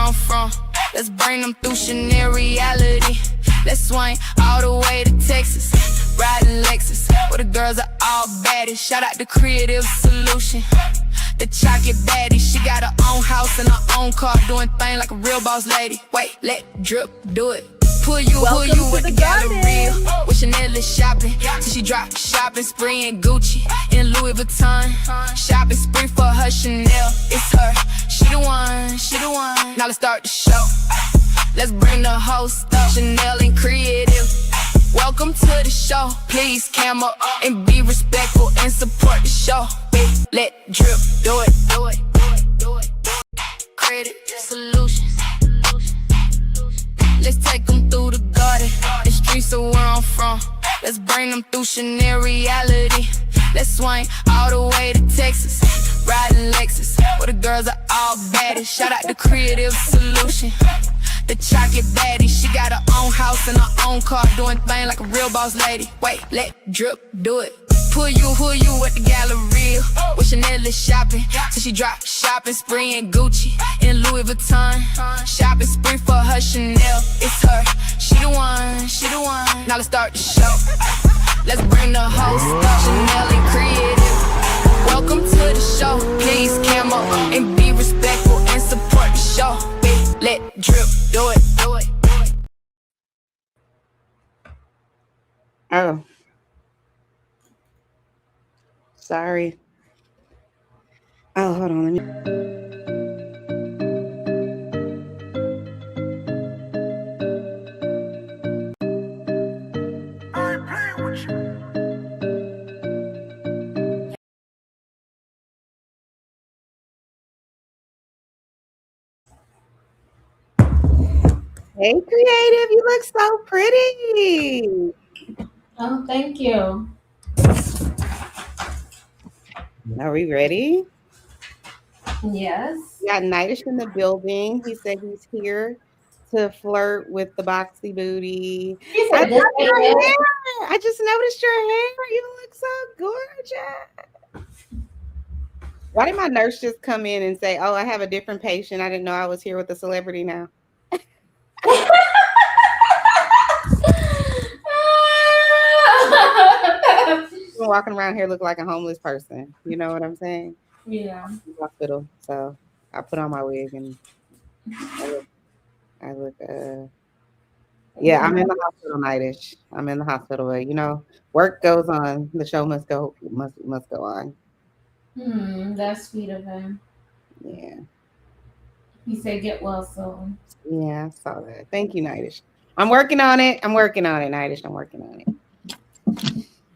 I'm from. Let's bring them through Chanel reality. Let's swing all the way to Texas. Riding Lexus, where the girls are all baddies. Shout out to Creative Solution. The chocolate baddie, she got her own house and her own car, doing things like a real boss lady. Wait, let drip do it. Pull you with the gallery. With Chanel is shopping, till she drop shopping spree in Gucci in Louis Vuitton. Shopping spree for her Chanel, it's her. She the one, she the one. Now let's start the show. Let's bring the host up, Chanel and Creative. Welcome to the show. Please camera up and be respectful and support the show. Let drip do it, do it, do it, do it. Credit Solutions. Let's take them through the garden, the streets of where I'm from. Let's bring them through Chanel reality. Let's swing all the way to Texas. Riding Lexus, where the girls are all baddies. Shout out to Creative Solution. The chocolate baddie, she got her own house and her own car, doing things like a real boss lady. Wait, let drip do it. Pull you at the Galleria. With Chanel is shopping, till she drop shopping spree in Gucci in Louis Vuitton. Shopping spree for her Chanel, it's her. She the one, she the one. Now let's start the show. Let's bring the host up, Chanel and Creative. Welcome to the show. Please camera up and be respectful and support the show. Let drip do it, do it, do it. Oh, sorry. Oh, hold on. Let me. Hey, Creative, you look so pretty. Oh, thank you. Are we ready? Yes. We got Nightish in the building. He said he's here to flirt with the boxy booty. I love your hair. I just noticed your hair. You look so gorgeous. Why did my nurse just come in and say, "Oh, I have a different patient. I didn't know I was here with a celebrity now." I'm walking around here look like a homeless person. You know what I'm saying? Yeah. Hospital. So I put on my wig and I look yeah, I'm in the hospital, Nightish. I'm in the hospital, but you know, work goes on. The show must go on. That's sweet of him. Yeah. He said get well soon. Yeah, I saw that. Thank you, Nightish. I'm working on it, Nightish. I'm working on it.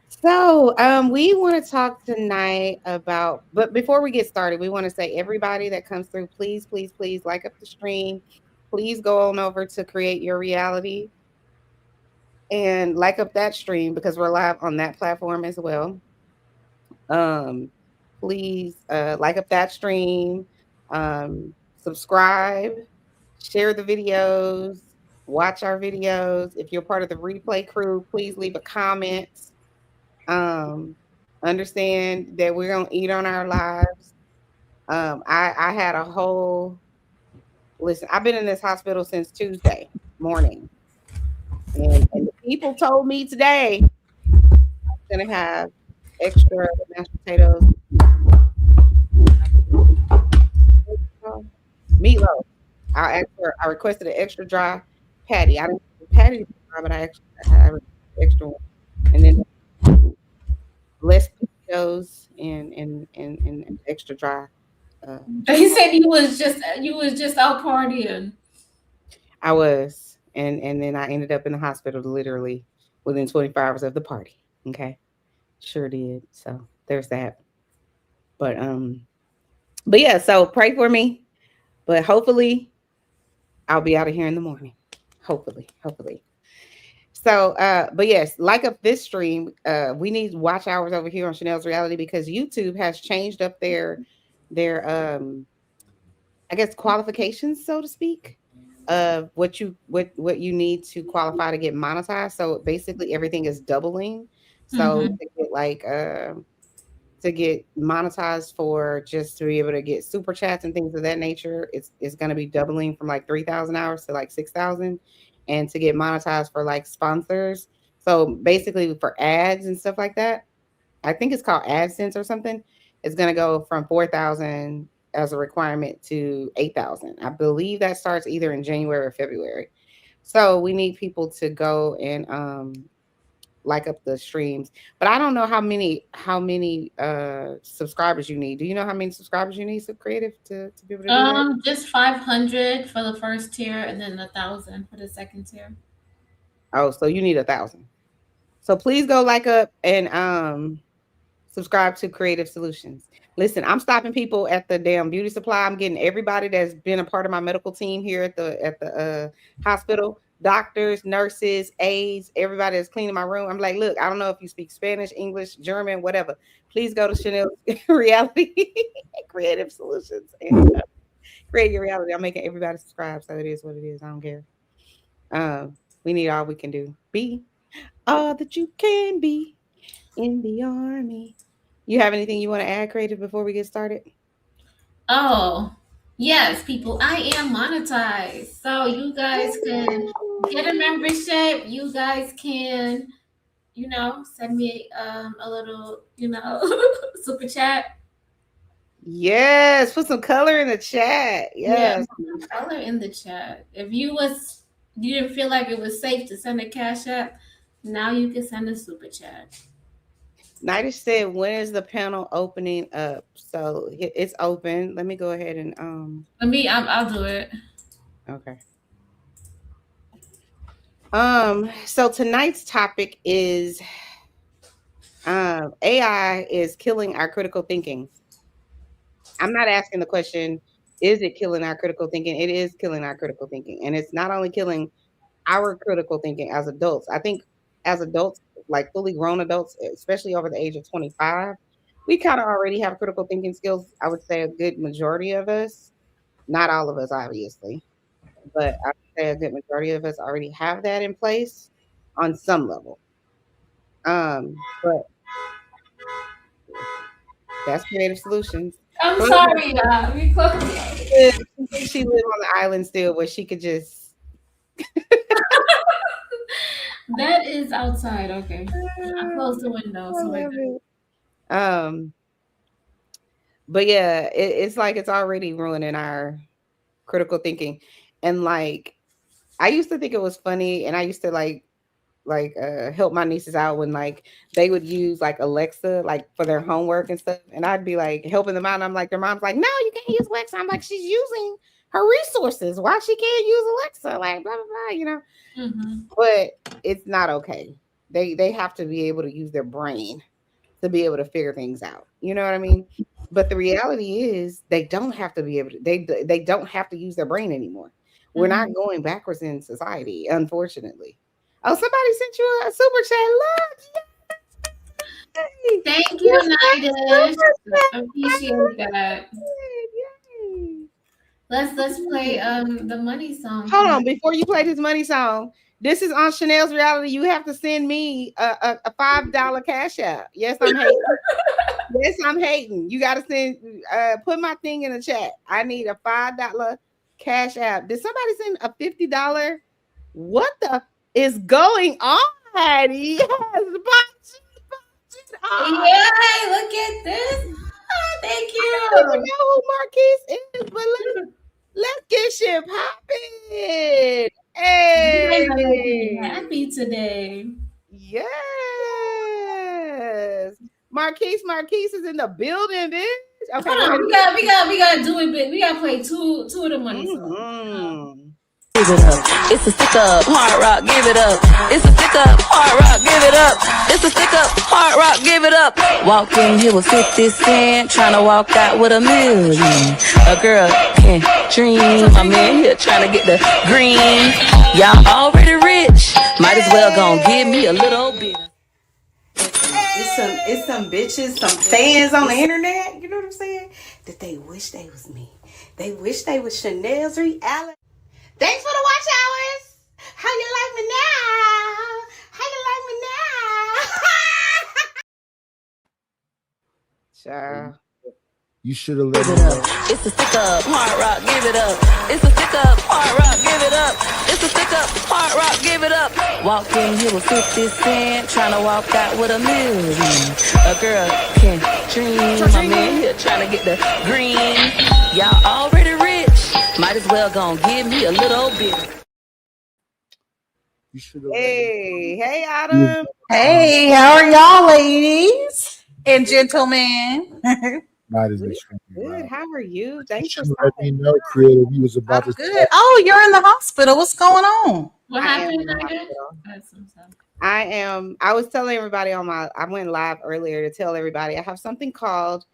So we want to talk tonight about, but before we get started, we want to say everybody that comes through, please, please, please like up the stream. Please go on over to Create Your Reality and like up that stream because we're live on that platform as well. Please like up that stream, subscribe, share the videos, watch our videos. If you're part of the replay crew, please leave a comment. Understand that we're gonna eat on our lives. I had a whole listen. I've been in this hospital since Tuesday morning, and the people told me today I'm gonna have extra mashed potatoes, meatloaf. I requested an extra dry patty. I didn't patty, but I had extra one, and then less potatoes and extra dry. He said you was just out partying. I was, and then I ended up in the hospital literally within 24 hours of the party. Okay, sure did. So there's that. But yeah. So pray for me. But hopefully, I'll be out of here in the morning. Hopefully. So, but yes, like up this stream, we need watch hours over here on Chanel's Reality because YouTube has changed up their I guess qualifications, so to speak, of what you need to qualify to get monetized. So basically everything is doubling. So to get like to get monetized for just to be able to get super chats and things of that nature. It's going to be doubling from like 3,000 hours to like 6,000, and to get monetized for like sponsors. So basically for ads and stuff like that, I think it's called AdSense or something. It's going to go from 4,000 as a requirement to 8,000. I believe that starts either in January or February. So we need people to go and like up the streams. But I don't know how many subscribers you need. Do you know how many subscribers you need, Sub Creative, to be able to do that? Just 500 for the first tier, and then 1,000 for the second tier. Oh, so you need 1,000. So please go like up and subscribe to Creative Solutions. Listen, I'm stopping people at the damn beauty supply. I'm getting everybody that's been a part of my medical team here at the hospital, doctors, nurses, aides, everybody that's cleaning my room. I'm like, look, I don't know if you speak Spanish, English, German, whatever. Please go to Chanel Reality Creative Solutions and create your reality. I'm making everybody subscribe, so it is what it is. I don't care. We need all we can do. Be all that you can be in the army. You have anything you want to add, Creative, before we get started? Oh, yes, people. I am monetized. So you guys can get a membership. You guys can, send me a little, super chat. Yes, put some color in the chat. Yes. Yeah, color in the chat. If you didn't feel like it was safe to send a cash app, now you can send a super chat. Nitish said, when is the panel opening up? So it's open. Let me go ahead and I'll do it. Okay. So tonight's topic is AI is killing our critical thinking. I'm not asking the question, is it killing our critical thinking? It is killing our critical thinking. And it's not only killing our critical thinking as adults. I think as adults, like fully grown adults, especially over the age of 25, we kind of already have critical thinking skills. I would say a good majority of us, not all of us, obviously, but I would say a good majority of us already have that in place on some level. But that's Creative Solutions. I'm sorry, we closed. She lived on the island still where she could just That is outside. Okay. I closed the window. But yeah, it's like it's already ruining our critical thinking. And like I used to think it was funny, and I used to like help my nieces out when like they would use like Alexa like for their homework and stuff, and I'd be like helping them out, and I'm like, their mom's like, no, you can't use Alexa. I'm like, she's using her resources, why she can't use Alexa, like blah blah blah, Mm-hmm. But it's not okay. They have to be able to use their brain to be able to figure things out, you know what I mean? But the reality is they don't have to be able to, they don't have to use their brain anymore. We're not going backwards in society, unfortunately. Oh, somebody sent you a super chat. Look, thank you, Nitish. Appreciate that. Yay. Let's play the money song. Hold on, before you play this money song, this is on Chanel's Reality. You have to send me a $5 cash app. Yes, I'm hating. Yes, I'm hating. You got to send. Put my thing in the chat. I need a $5 cash app. Did somebody send a $50? What the is going on, Hattie? Yes, Yay, look at this. Oh, thank you. I don't even know who Marquise is, but let's get shit popping. Hey, happy today. Yes. Marquise is in the building, bitch. Okay, hold on. We gotta do it, but we gotta play two of the money songs. Give it up. It's a stick up, hard rock, give it up. It's a stick up, hard rock, give it up. It's a stick up, hard rock, give it up. Walked in here with 50 cent, trying to walk out with $1 million. A girl can't dream. I'm in here trying to get the green. Y'all already rich. Might as well gon' give me a little bit. It's some bitches, some fans on the internet, you know what I'm saying? That they wish they was me. They wish they was Chanel's Reality. Thanks for the watch hours. How you like me now? How you like me now? Child. You should have let Give me it know. up. It's a stick up, hard rock, give it up. It's a stick up, hard rock, give it up. It's a stick up, hard rock, give it up. Walked in here with 50 Cent, trying to walk out with a million. A girl can dream. My man here trying to get the green. Y'all already rich. Might as well gon' give me a little bit. You should have let me Hey, Autumn. Hey, how are y'all, ladies and gentlemen? Might as well Good. shoot me, Good. right? How are you? You Thanks for should have let me know, creative. You was about I'm to good. Oh, you're in the hospital. What's going on? What I am happened, in the Megan? hospital. That's some stuff. I was telling everybody I went live earlier to tell everybody I have something called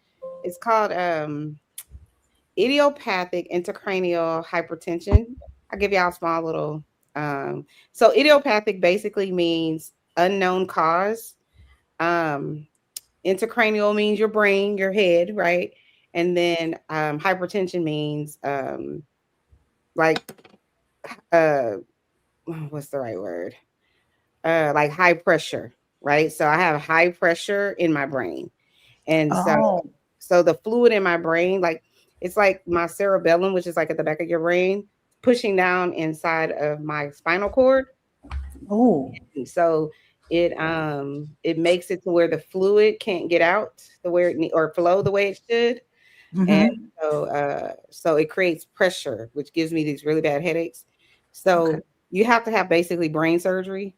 idiopathic intracranial hypertension. I'll give y'all a small little so idiopathic basically means unknown cause. Intracranial means your brain, your head, right? And then hypertension means like what's the right word? Like high pressure, right? So I have high pressure in my brain. And so the fluid in my brain, like it's like my cerebellum, which is like at the back of your brain, pushing down inside of my spinal cord. Oh, So it makes it to where the fluid can't get out the way or flow the way it should. And so it creates pressure, which gives me these really bad headaches. So you have to have basically brain surgery.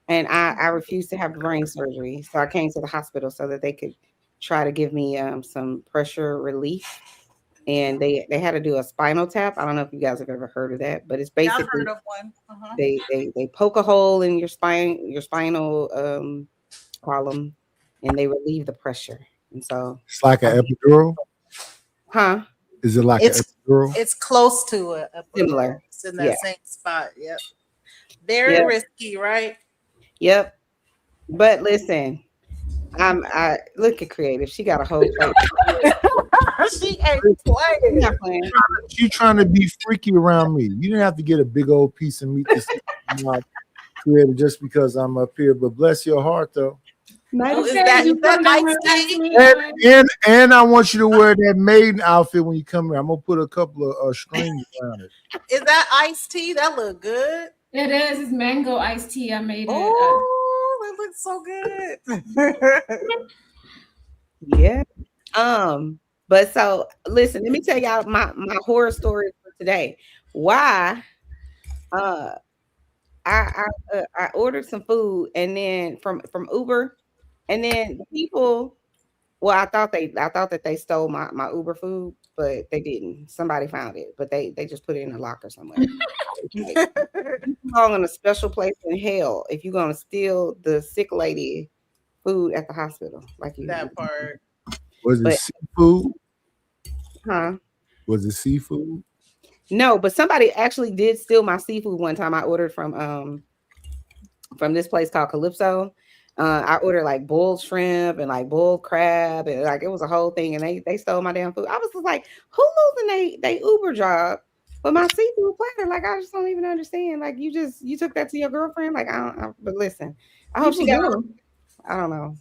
And I refused to have brain surgery. So I came to the hospital so that they could try to give me some pressure relief. And they had to do a spinal tap. I don't know if you guys have ever heard of that, but it's I've basically heard of one. they poke a hole in your spinal column, and they relieve the pressure. And so, It's like an epidural. huh? Is it like It's an epidural? it's close to a Similar. It's in that Yeah. same spot. Yep. Very Yeah. risky, right? Yep. But listen, I look at creative. She got a whole plate. She ain't I'm playing. not playing. She trying to be freaky around me. You didn't have to get a big old piece of meat to see my creative just because I'm up here. But bless your heart, though. Oh, is Okay, that you come down here iced and tea? ask me, And I want you to wear that maiden outfit when you come here. I'm gonna put a couple of strings around it. Is that iced tea? That look good. It is. It's mango iced tea. I made it. Oh, that looks so good. Yeah. But so listen, let me tell y'all my horror story for today. Why I ordered some food and then from Uber, and then the people, well, I thought that they stole my Uber food, but they didn't. Somebody found it, but they just put it in a locker somewhere. You belong in a special place in hell if you're gonna steal the sick lady food at the hospital, like you. That part. Was it But- seafood? Huh? Was it seafood? No, but somebody actually did steal my seafood one time. I ordered from this place called Calypso. I ordered like boiled shrimp and like boiled crab, and like it was a whole thing, and they stole my damn food. I was just like, who losing they Uber job with my seafood platter? Like I just don't even understand. Like you took that to your girlfriend? Like but listen, I hope she got. I don't know.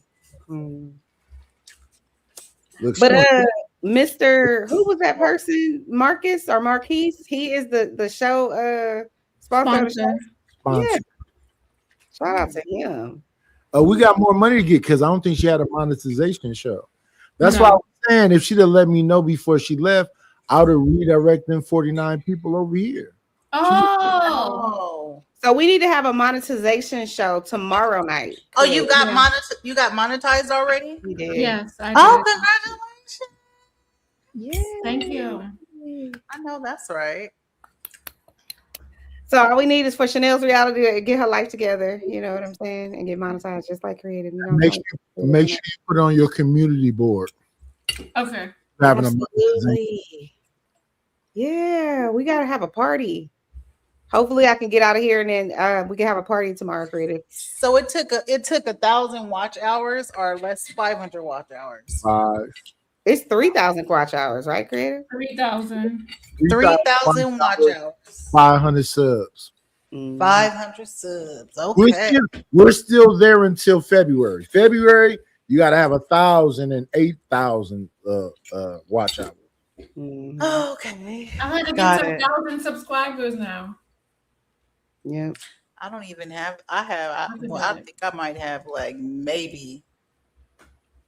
Looks But fun. Mr. Who was that person? Marcus or Marquise? He is the show sponsor. Of the show. Sponsor. Yeah. Shout out to him. We got more money to get because I don't think she had a monetization show. That's No. why I was saying if she'd have let me know before she left, I would have redirected them 49 people over here. Oh, So we need to have a monetization show tomorrow night. Oh, you got Yeah. monetized already? We did. yes. I Oh, did. congratulations. Yeah. Thank you. I know that's right. So all we need is for Chanel's reality to get her life together. You know what I'm saying, and get monetized just like creative. You know, Make sure you put it on your community board. Okay. Having a monetization. Absolutely. Yeah, we gotta have a party. Hopefully, I can get out of here and then we can have a party tomorrow, creative. So it took 1,000 watch hours or less 500 watch hours. It's 3,000 watch hours, right, creative? 3,000. 3,000 watch hours. 500 subs. 500 subs. Okay. We're still there until February. February, You got to have 1,000 and 8,000 watch hours. Mhm. Oh, okay. I had to Got get to it. 1,000 subscribers now. Yep. I don't even have. I think I might have like maybe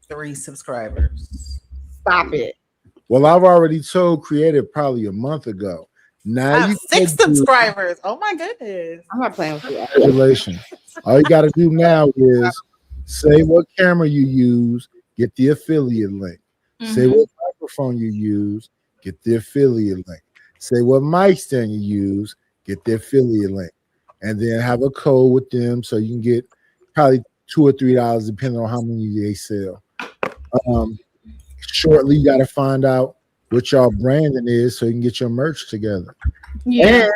3 subscribers. Stop it. Well, I've already told Creative probably a month ago. I Now have you 6 can do subscribers. Oh my goodness. I'm not playing with you. congratulations. All you got to do now is say what camera you use, get the affiliate link. Say what microphone you use, get the affiliate link. Say what mic stand you use, get the affiliate link. And then have a code with them so you can get probably $2 or $3 depending on how many they sell. Shortly, you got to find out what y'all branding is so you can get your merch together. Yeah.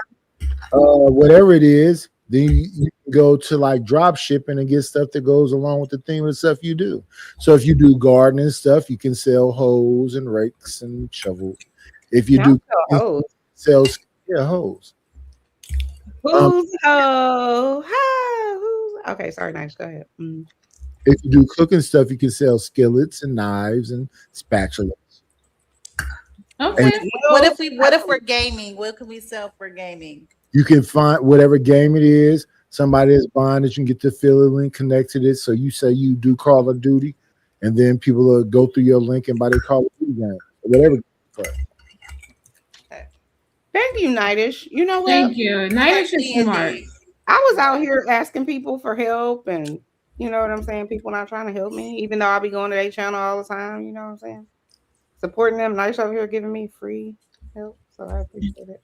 And whatever it is, then you can go to like drop shipping and get stuff that goes along with the theme of the stuff you do. So if you do gardening stuff, you can sell hoes and rakes and shovels. If you do Hose. sales, hose. Who's who's okay? Sorry, nice. Go ahead. If you do cooking stuff, you can sell skillets and knives and spatulas. Okay. What if we're gaming? What can we sell for gaming? You can find whatever game it is. Somebody is buying it. You can get the affiliate link, connect to this. So you say you do Call of Duty, and then people will go through your link and buy the Call of Duty game, whatever. Thank you, Nightish. You know what? Thank you. Nightish is smart. I was out here asking people for help, and you know what I'm saying. People not trying to help me, even though I be going to their channel all the time. You know what I'm saying? Supporting them. Nightish over here giving me free help, so I appreciate it.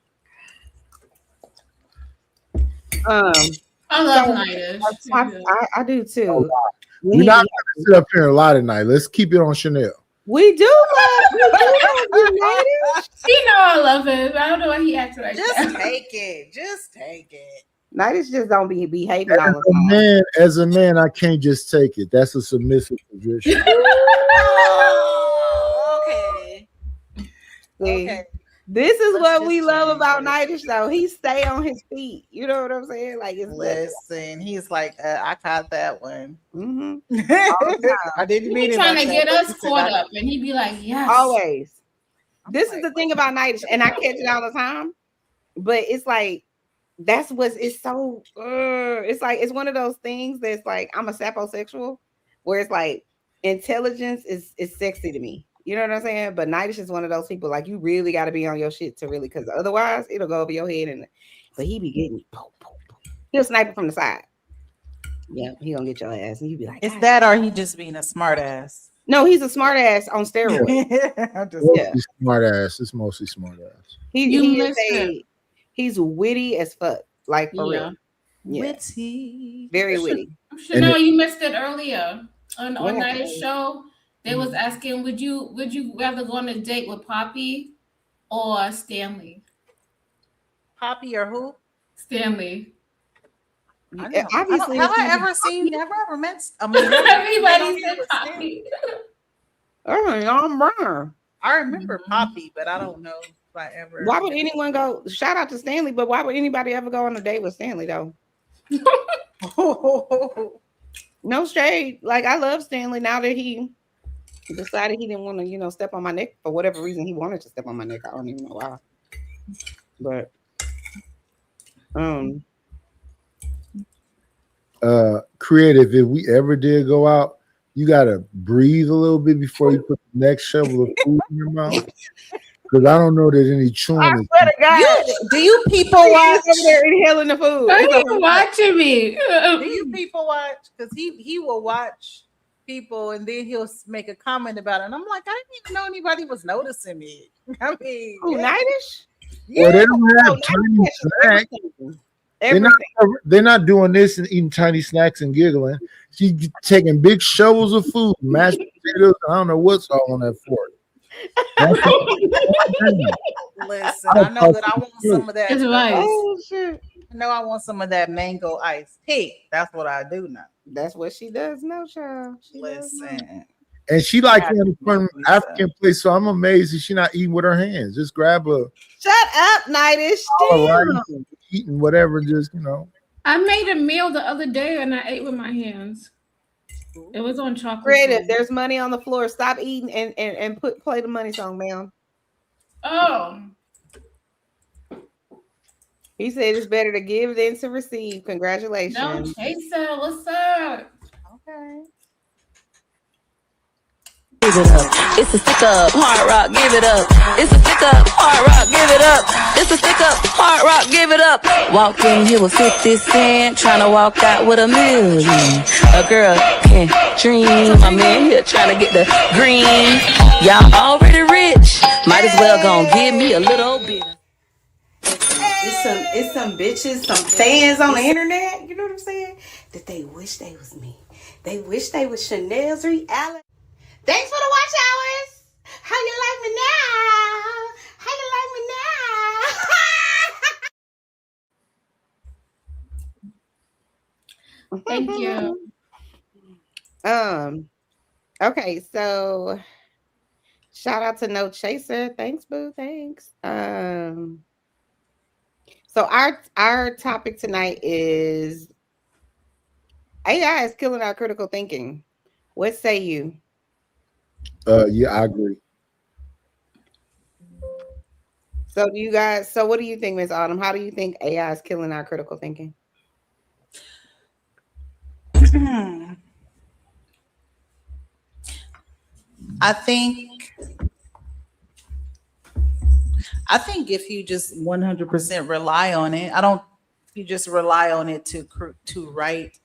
I love Nightish. I do too. We're not going to sit up here a lot tonight. Let's keep it on Chanel. We do love you, Nightish. He know I love him. I don't know why he acts like Just that. take it. Just take it. Nightish just don't be behaving all As the a time. man, I can't just take it. That's a submissive position. Oh, okay. See, Okay. this is Let's what just we love change about it. Nightish, though. He stay on his feet. You know what I'm saying? Like it's Listen, he's like, I caught that one. hmm I didn't He mean be it trying like to that, get but us he said caught I- up, and he'd be like, "Yes, always. This is like, the thing about Nightish, and I catch it all the time. But it's like that's what's it's so. It's like it's one of those things that's like I'm a saposexual, where it's like intelligence is sexy to me. You know what I'm saying? But Nightish is one of those people like you really got to be on your shit to really, because otherwise it'll go over your head. And but he be getting he'll snipe it from the side. Yeah, he gonna get your ass, and you be like, Is "God." that or he just being a smart ass? No, he's a smart ass on steroids. I'm just Yeah. Smart ass. It's mostly smart ass. He's witty as fuck, like for real. Yeah, witty. very witty. Chanel, you missed it earlier on What Night's happened? show. They was asking, would you rather go on a date with Poppy or Stanley? Poppy or who? Stanley. Obviously, have I it's ever seen? Never ever met. I mean, Everybody said Poppy. I'm wrong. I remember Poppy, but I don't know if I ever. Why would anyone go? Shout out to Stanley, but why would anybody ever go on a date with Stanley though? No shade. Like I love Stanley now that he decided he didn't want to, step on my neck for whatever reason. He wanted to step on my neck. I don't even know why. But Creative, if we ever did go out, you gotta breathe a little bit before you put the next shovel of food in your mouth. Because I don't know that any chewing is Do you people watch? over there inhaling the food. Why are you watching me? Do you people watch? Because he will watch people and then he'll make a comment about it. And I'm like, I didn't even know anybody was noticing me. I mean, Who, yeah. Nightish? Well, they don't have Oh, tiny Nightish snacks. Everything. They're not doing this and eating tiny snacks and giggling. She's taking big shovels of food, mashed potatoes. I don't know what's all on that fork. Listen, I know that I want some of that. It's right. Oh shit. I know I want some of that mango iced tea. That's what I do now. That's what she does now, child. She does now. Listen, And she like Yeah, in a fun African place, so I'm amazed that she not eating with her hands. Just grab a Shut up, Nightish. all Damn. right, eating whatever, just I made a meal the other day and I ate with my hands. It was on chocolate. Creative. Food. There's money on the floor. Stop eating and play the money song, ma'am. Oh, He said it's better to give than to receive. Congratulations. no, Chaser, what's up? Okay. Give it up. It's a stick up, hard rock, give it up. It's a stick up, hard rock, give it up. It's a stick up, hard rock, give it up. Walked in here with 50 Cent, trying to walk out with $1 million. A girl can't dream. I'm in here trying to get the green. Y'all already rich. Might as well gon' give me a little bit. It's some bitches, some fans on the internet, you know what I'm saying? That they wish they was me. They wish they was Chanel's reality. Thanks for the watch hours. How you like me now? How you like me now? Thank you. Okay, so shout out to No Chaser. Thanks, boo. Thanks. So our topic tonight is AI is killing our critical thinking. What say you? Yeah, I agree. So do you guys? So what do you think, Ms. Autumn? How do you think AI is killing our critical thinking? I think if you just 100% rely on it, if you just rely on it to write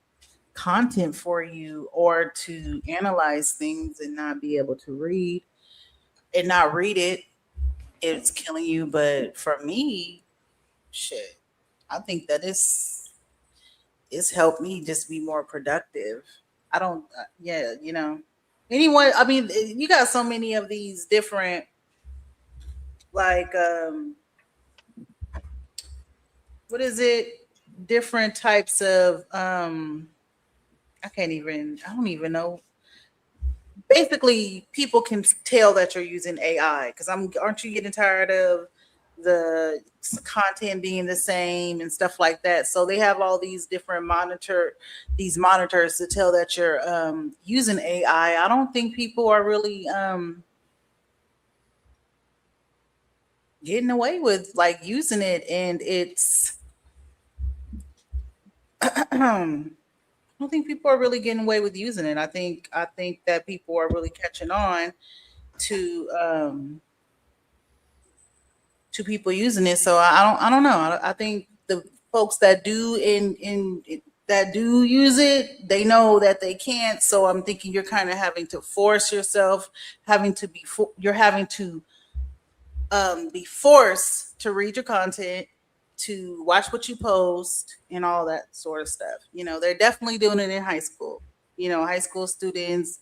content for you or to analyze things and not be able to read and not read it, it's killing you. But for me, shit, I think that it's helped me just be more productive. I don't, yeah, you know, anyone, I mean, you got so many of these different, like, what is it? Different types of, I don't even know. Basically, people can tell that you're using AI because aren't you getting tired of the content being the same and stuff like that? So they have all these different monitors to tell that you're using AI. I don't think people are really getting away with like using it, and it's I don't think people are really getting away with using it. I think that people are really catching on to people using it. So I don't know. I think the folks that do that do use it, they know that they can't. So I'm thinking you're kind of having to force yourself, you're having to be forced to read your content, to watch what you post and all that sort of stuff. You know, they're definitely doing it in high school. You know, high school students,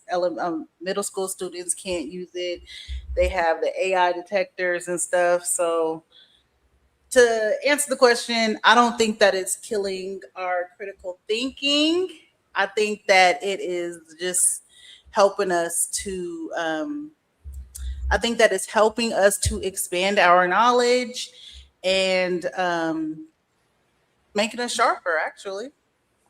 middle school students can't use it. They have the AI detectors and stuff. So to answer the question, I don't think that it's killing our critical thinking. I think that it is just helping us to, I think that it's helping us to expand our knowledge and making us sharper, actually,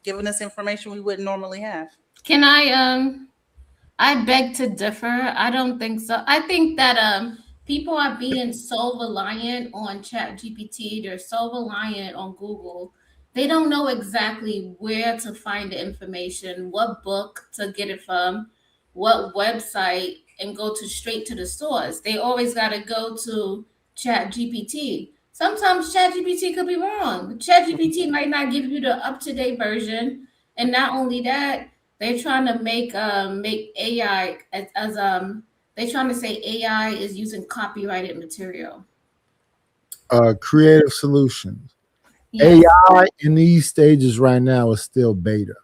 giving us information we wouldn't normally have. Can I beg to differ. I don't think so. I think that people are being so reliant on ChatGPT. They're so reliant on Google. They don't know exactly where to find the information, what book to get it from, what website, and go straight to the source. They always got to go to ChatGPT. Sometimes ChatGPT could be wrong. ChatGPT might not give you the up-to-date version, and not only that, they're trying to make AI as they're trying to say AI is using copyrighted material. Creative solutions. Yes. AI in these stages right now is still beta,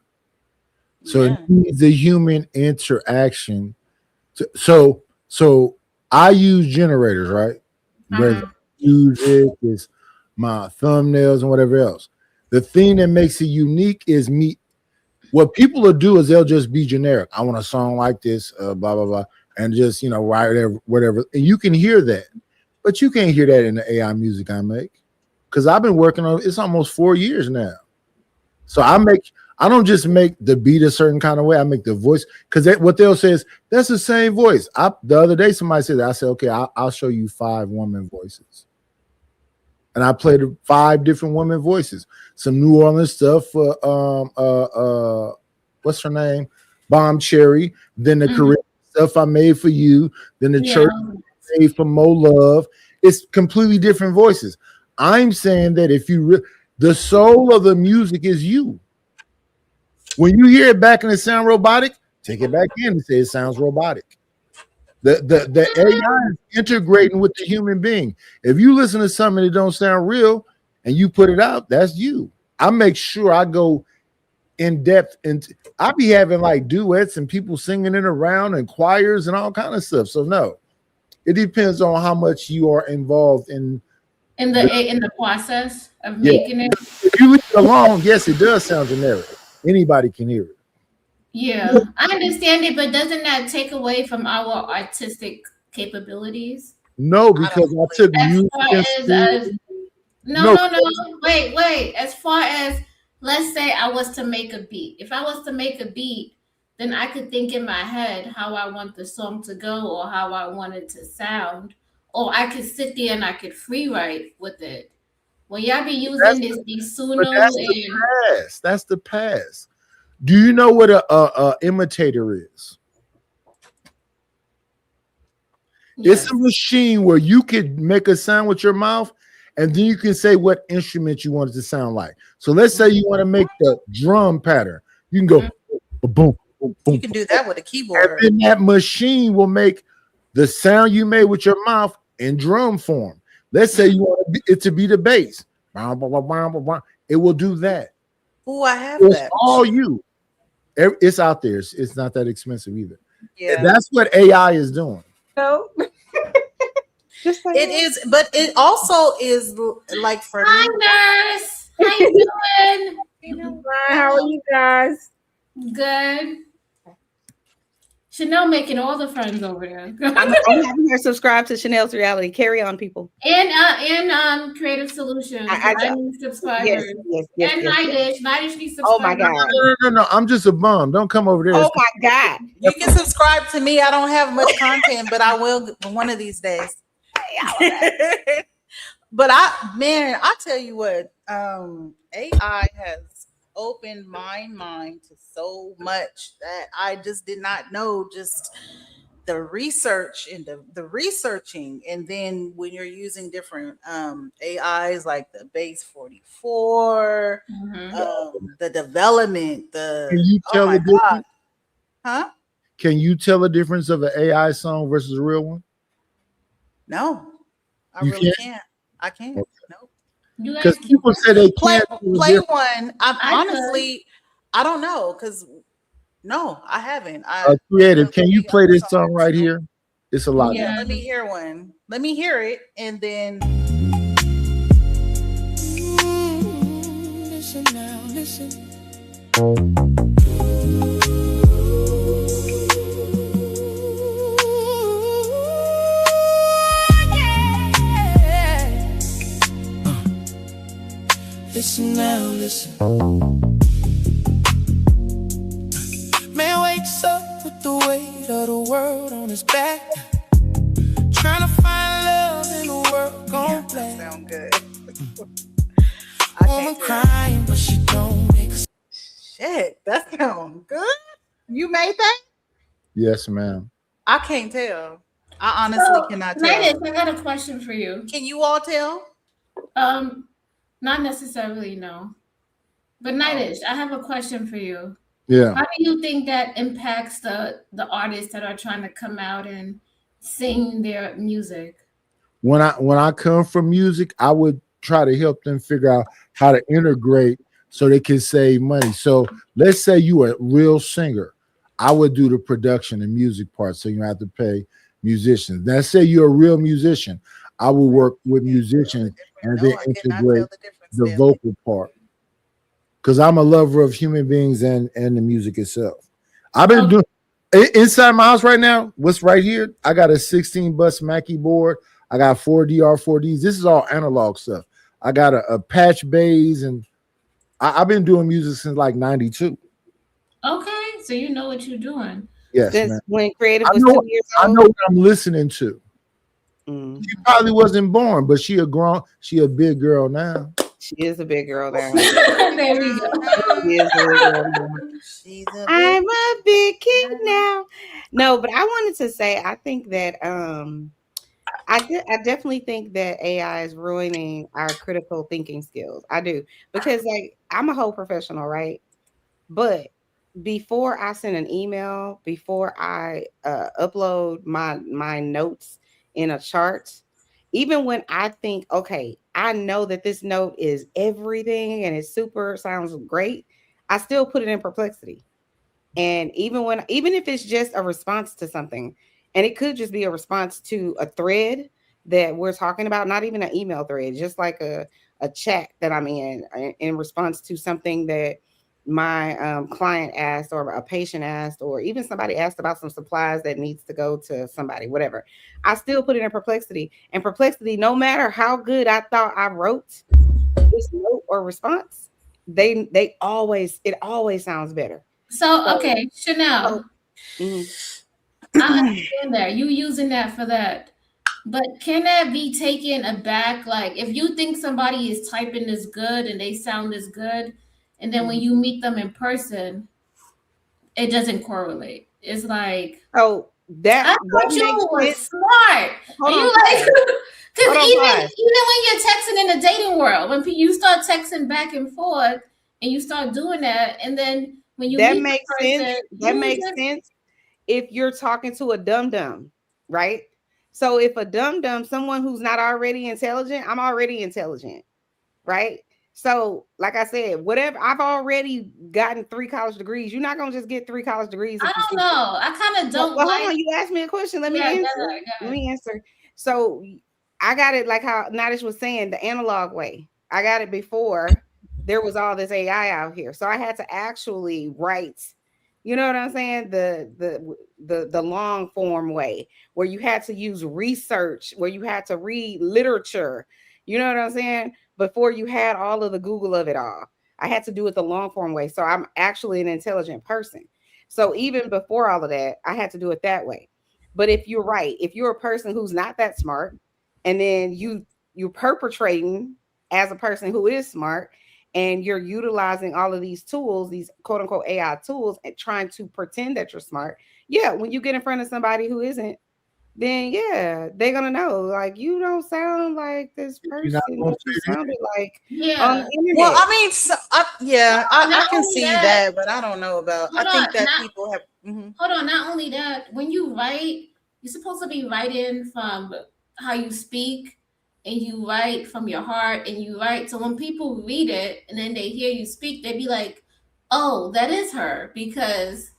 so Yeah. it needs the human interaction. So I use generators, right? Whether music is my thumbnails and whatever else. The thing that makes it unique is me. What people will do is they'll just be generic. I want a song like this, blah blah blah, and just write whatever. And you can hear that, but you can't hear that in the AI music I make, because I've been working on it's almost 4 years now. So I I don't just make the beat a certain kind of way. I make the voice because what they'll say is that's the same voice. The other day somebody said that. I said, okay, I'll show you 5 women voices, and I played 5 different women voices. Some New Orleans stuff for what's her name, Bomb Cherry. Then the Caribbean stuff I made for you. Then the church I made for Mo Love. It's completely different voices. I'm saying that if you the soul of the music is you. When you hear it back and it sound robotic, take it back in and say it sounds robotic. The AI is integrating with the human being. If you listen to something that don't sound real and you put it out, that's you. I make sure I go in depth, and I be having like duets and people singing it around and choirs and all kind of stuff. So no, it depends on how much you are involved in the process of making it. If you leave it alone, yes, it does sound generic. Anybody can hear it. Yeah, I understand it, but doesn't that take away from our artistic capabilities? No, because I took music No. Wait. As far as, let's say I was to make a beat. If I was to make a beat, then I could think in my head how I want the song to go or how I want it to sound. Or I could sit there and I could free write with it. When y'all be using these Suno that's the past. Do you know what a imitator is? Yes. It's a machine where you could make a sound with your mouth, and then you can say what instrument you want it to sound like. So let's say you want to make the drum pattern. You can go boom, boom, boom. You can do that with a keyboard. And then that machine will make the sound you made with your mouth in drum form. Let's say you want it to be the bass. It will do that. Oh, I have it's that. All you. It's out there. It's not that expensive either. Yeah, that's what AI is doing. No. Just like it is, but it also is like for Hi, nurse. How you doing? How are you guys? Good. Chanel making all the friends over there. I'm having her subscribe to Chanel's reality. Carry on, people. And Creative Solutions. I need subscribers. Yes, and Nidish needs subscribers. Oh my God. No. I'm just a bum. Don't come over there. Oh my God. You can subscribe to me. I don't have much content, but I will one of these days. But I tell you what, AI has opened my mind to so much that I just did not know. Just the research and the researching, and then when you're using different AIs like the Base 44, the development, Can you tell the difference? Huh? Can you tell the difference of an AI song versus a real one? No, I You really can't? I can't. Okay. Nope. Because people say they play can't one. Honestly, I don't know, because no, I haven't. Creative, can you play this song right here? It's a lot. Yeah, let me hear one. Let me hear it, and then. Listen now, listen. Listen now, listen. Man wakes up with the weight of the world on his back, trying to find love in a world gone black. Sound good. Woman crying, but she don't make a shit. That sounds good. You made that? Yes, ma'am. I can't tell. I honestly cannot tell. Nidish, I got a question for you. Can you all tell? Not necessarily, no. But Nidish, I have a question for you. Yeah. How do you think that impacts the artists that are trying to come out and sing their music? When I come from music, I would try to help them figure out how to integrate so they can save money. So let's say you are a real singer. I would do the production and music part, so you don't have to pay musicians. Let's say you're a real musician. I will work with musicians and then integrate the vocal part. Because I'm a lover of human beings and the music itself. I've been doing inside my house right now. What's right here? I got a 16 bus Mackie board. I got 4 DR4Ds. This is all analog stuff. I got a patch bass, and I've been doing music since like '92. Okay, so you know what you're doing. Yes, Since man. when Creative I was know, 2 years I old. know what I'm listening to. Mm, She probably wasn't born, but she a big girl now. she is a big girl now. There we go. She is a big girl now. She's a I'm big a big kid now. No, but I wanted to say I think that I definitely think that AI is ruining our critical thinking skills. I do because like I'm a whole professional, right? But before I send an email, before I upload my notes in a chart, even when I think, okay, I know that this note is everything and it's super sounds great, I still put it in perplexity. And even if it's just a response to something, and it could just be a response to a thread that we're talking about, not even an email thread, just like a chat that I'm in response to something that my client asked or a patient asked, or even somebody asked about some supplies that needs to go to somebody, whatever. I still put it in perplexity. And perplexity, no matter how good I thought I wrote this note or response, they always it always sounds better. So, okay, Chanel, Mhm. I understand that. You using that for that. But can that be taken aback? Like, if you think somebody is typing this good and they sound this good, and then when you meet them in person, it doesn't correlate. It's like, So I that thought you makes was sense. smart. Hold And you on, like, pause. because Hold on, even pause. when you're texting in the dating world, when you start texting back and forth, and you start doing that, and then when you That meet the makes sense. person, That you makes just sense if you're talking to a dum dum, right? So if a dum dum, someone who's not already intelligent, I'm already intelligent, right? So, like I said, whatever I've already gotten 3 college degrees. You're not gonna just get 3 college degrees I if you don't stupid. know. I kind of Well, don't well, hold like. on. You asked me a question. Let Yeah, me go answer. ahead, go Let ahead. me answer. So I got it like how Nadish was saying, the analog way. I got it before there was all this AI out here. So I had to actually write, you know what I'm saying? The long form way where you had to use research, where you had to read literature. You know what I'm saying? Before you had all of the Google of it all. I had to do it the long form way. So I'm actually an intelligent person. So even before all of that, I had to do it that way. But if you're right, if you're a person who's not that smart, and then you're perpetrating as a person who is smart, and you're utilizing all of these tools, these quote unquote AI tools, and trying to pretend that you're smart, yeah, when you get in front of somebody who isn't, then yeah, they're gonna know like you don't sound like this You're not person gonna that you fit in. sounded like on Yeah. the internet. Well, I mean, so, yeah, I Not can only see that, that, but I don't know about. I hold on, think that not people have. Mhm. hold on. Not only that, when you write, you're supposed to be writing from how you speak, and you write from your heart, and you write. So when people read it and then they hear you speak, they be like, "Oh, that is her," because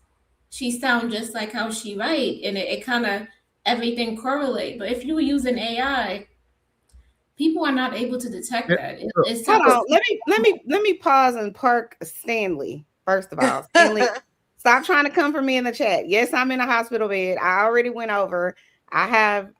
she sounds just like how she write, and it kind of everything correlate. But if you use an AI, people are not able to detect Yeah, that. look, It's Hold supposed on. Let me pause and park Stanley. First of all, Stanley, stop trying to come for me in the chat. Yes, I'm in a hospital bed. I already went over. I have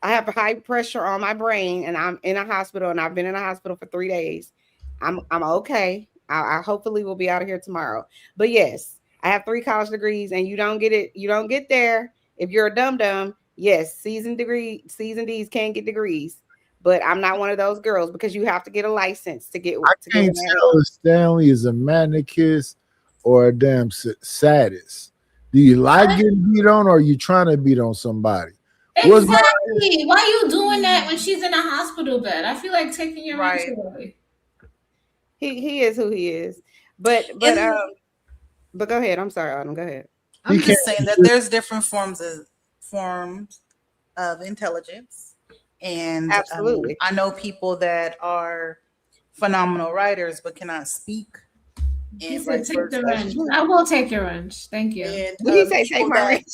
high pressure on my brain, and I'm in a hospital, and I've been in a hospital for 3 days. I'm okay. I hopefully will be out of here tomorrow. But yes, I have 3 college degrees, and you don't get it. You don't get there if you're a dum dum. Yes, season D's can get degrees, but I'm not one of those girls because you have to get a license to get I to get can't married. tell if Stanley is a manicist or a damn sadist. Do you like getting beat on, or are you trying to beat on somebody? What's going exactly. Why are you doing that when she's in a hospital bed? I feel like taking your Right. wrench away. He is who he is, but And go ahead. I'm sorry, Autumn. Go ahead. He I'm can't just saying that there's different forms of intelligence, and Absolutely. I know people that are phenomenal writers but cannot speak, He and said, vice "Take the versa. wrench." I will take your wrench. Thank you. And What he say? Take people my that wrench.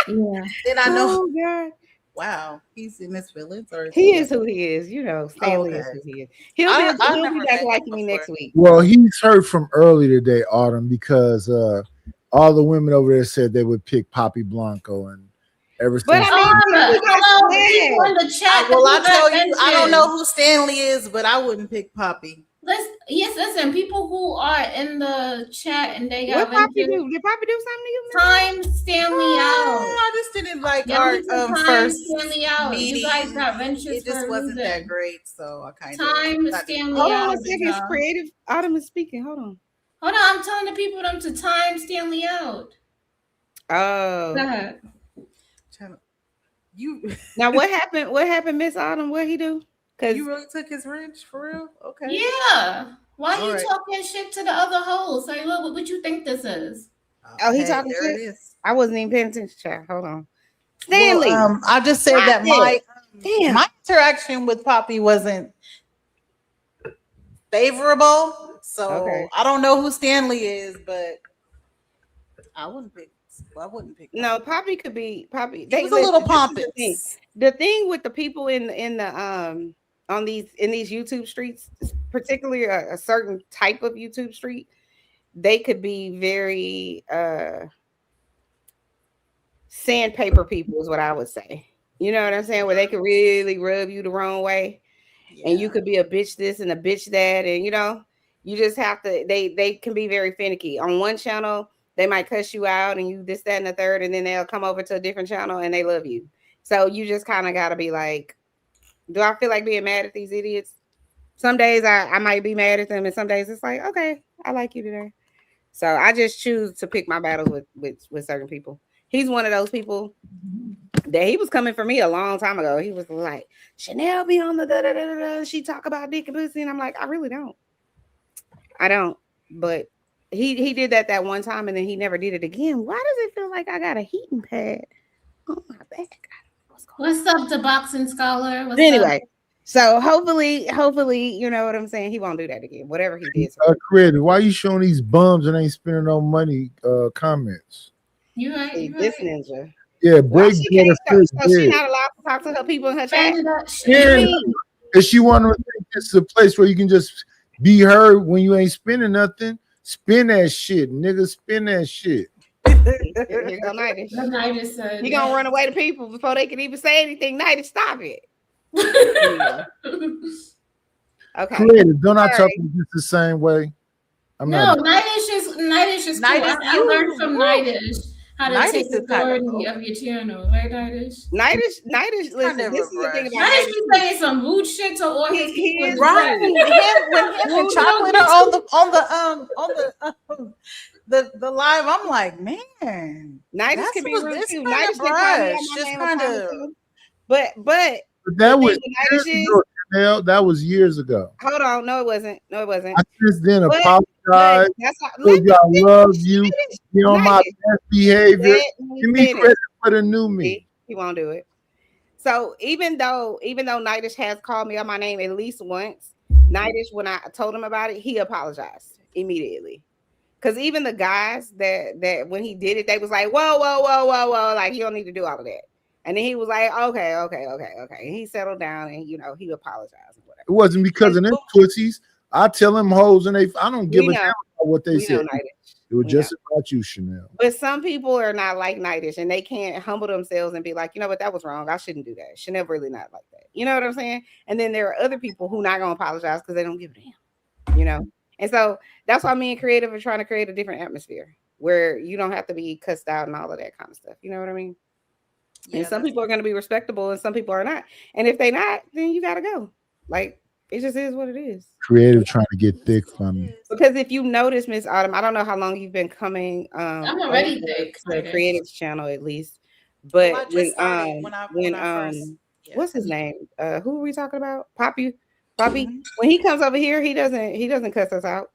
Yeah. then I know. Oh God. Wow, he's in his feelings, or is He he? is who he is. You know, Oh, Stanley okay. is who he is. He'll I've be never back met him liking me next before. week. Well, he's heard from early today, Autumn, because all the women over there said they would pick Poppy Blanco, and ever But since. I mean, people got Hello, swag. people in the chat. Well, I that tell we you, I don't mentioned. know who Stanley is, but I wouldn't pick Poppy. Listen, people who are in the chat and they got What Poppy venture, do? Did Poppy do something to you? time Stanley out. I just didn't like Y'all our need some time first Stanley out. meeting. You guys got ventures It just for a wasn't reason. that great, so I kind Time of Stanley Hold out. on a second. It's y'all. Creative Autumn is speaking. Hold on. Hold on, I'm telling the people them to time Stanley out. Oh. Go ahead. You Now what happened? What happened, Miss Autumn? What he do? Because you really took his wrench for real? Okay. Yeah. Why All you right. talking shit to the other hoes? Like, look, what you think this is? Oh, he Hey, talking there shit? it is. I wasn't even paying attention. Child. Hold on. Stanley. Well, I just said that Damn. my interaction with Poppy wasn't favorable. So Okay. I don't know who Stanley is, but I wouldn't pick. No, Poppy could be Poppy. He was a little listen, this is pompous. the thing. The thing with the people in the on these YouTube streets, particularly a certain type of YouTube street, they could be very sandpaper people is what I would say. You know what I'm saying? Where they could really rub you the wrong way. And you could be a bitch this and a bitch that, and you know, you just have to. They can be very finicky. On one channel, they might cuss you out, and you this, that, and the third, and then they'll come over to a different channel and they love you. So you just kind of got to be like, do I feel like being mad at these idiots? Some days I might be mad at them, and some days it's like, okay, I like you today. So I just choose to pick my battles with certain people. He's one of those people that he was coming for me a long time ago. He was like, Chanel be on the da-da-da-da-da. She talk about dick and pussy. And I'm like, I really don't. I don't. But he did that one time and then he never did it again. Why does it feel like I got a heating pad on my back? What's up, the boxing scholar? What's Anyway, up? so hopefully, you know what I'm saying? He won't do that again. Whatever he did. Creative, why you showing these bums and ain't spending no money comments? You right. See, You this right. ninja. Yeah, Why break she better can't first. so she's not allowed to talk to her people in her chat? Yeah, and she want to think this is a place where you can just be heard when you ain't spending nothing. Spin that shit, nigga. Spin that shit. Here you go, Nightish. Nightish said He gonna run away to people before they can even say anything. Nightish, stop it. Okay. Creative, don't I talk Sorry. to you just the same way? I'm No, not. Nightish is cool. I learned from Nightish how to Nightish take is kind of authority of your channel, right, Nightish? Nightish, listen, never this is the thing brushed. about Nightish Nightish. be saying some rude shit to all his He people. is Right. rude. When him and Chocolate are on the live, I'm like, man. Nightish That's can be what rude this too. kinda Nightish can call me out brush, my just name kinda- all the time, too. But But the that thing was with years Nightish is, ago, Chanel. That was years ago. hold on, no, it wasn't. I since then But apologize. that's how, Told you I love you. Nightish, Be on my Nightish, best behavior. let me Give me finish. credit for the new me. He won't do it. So even though Nightish has called me out my name at least once, Nightish, when I told him about it, he apologized immediately. Because even the guys that when he did it, they was like, whoa, like you don't need to do all of that. And then he was like, okay. And he settled down and you know he apologized and whatever. It wasn't because of them pussies. I tell them hoes and I don't give a damn about what they We know said. Nightish. It was We just about you, Chanel. But some people are not like Nightish and they can't humble themselves and be like, you know what, that was wrong. I shouldn't do that. Chanel really not like that. You know what I'm saying? And then there are other people who not gonna apologize because they don't give a damn, you know. And so that's why me and Creative are trying to create a different atmosphere where you don't have to be cussed out and all of that kind of stuff. You know what I mean? Yeah, and some people are going to be respectable and some people are not. And if they not, then you got to go. Like, it just is what it is. Creative trying to get thick from me. Because if you notice, Miss Autumn, I don't know how long you've been coming. I'm already thick. To the Creative's channel at least. But Well, I just started when I first, what's his name? Who are we talking about? Poppy. When he comes over here, he doesn't cuss us out.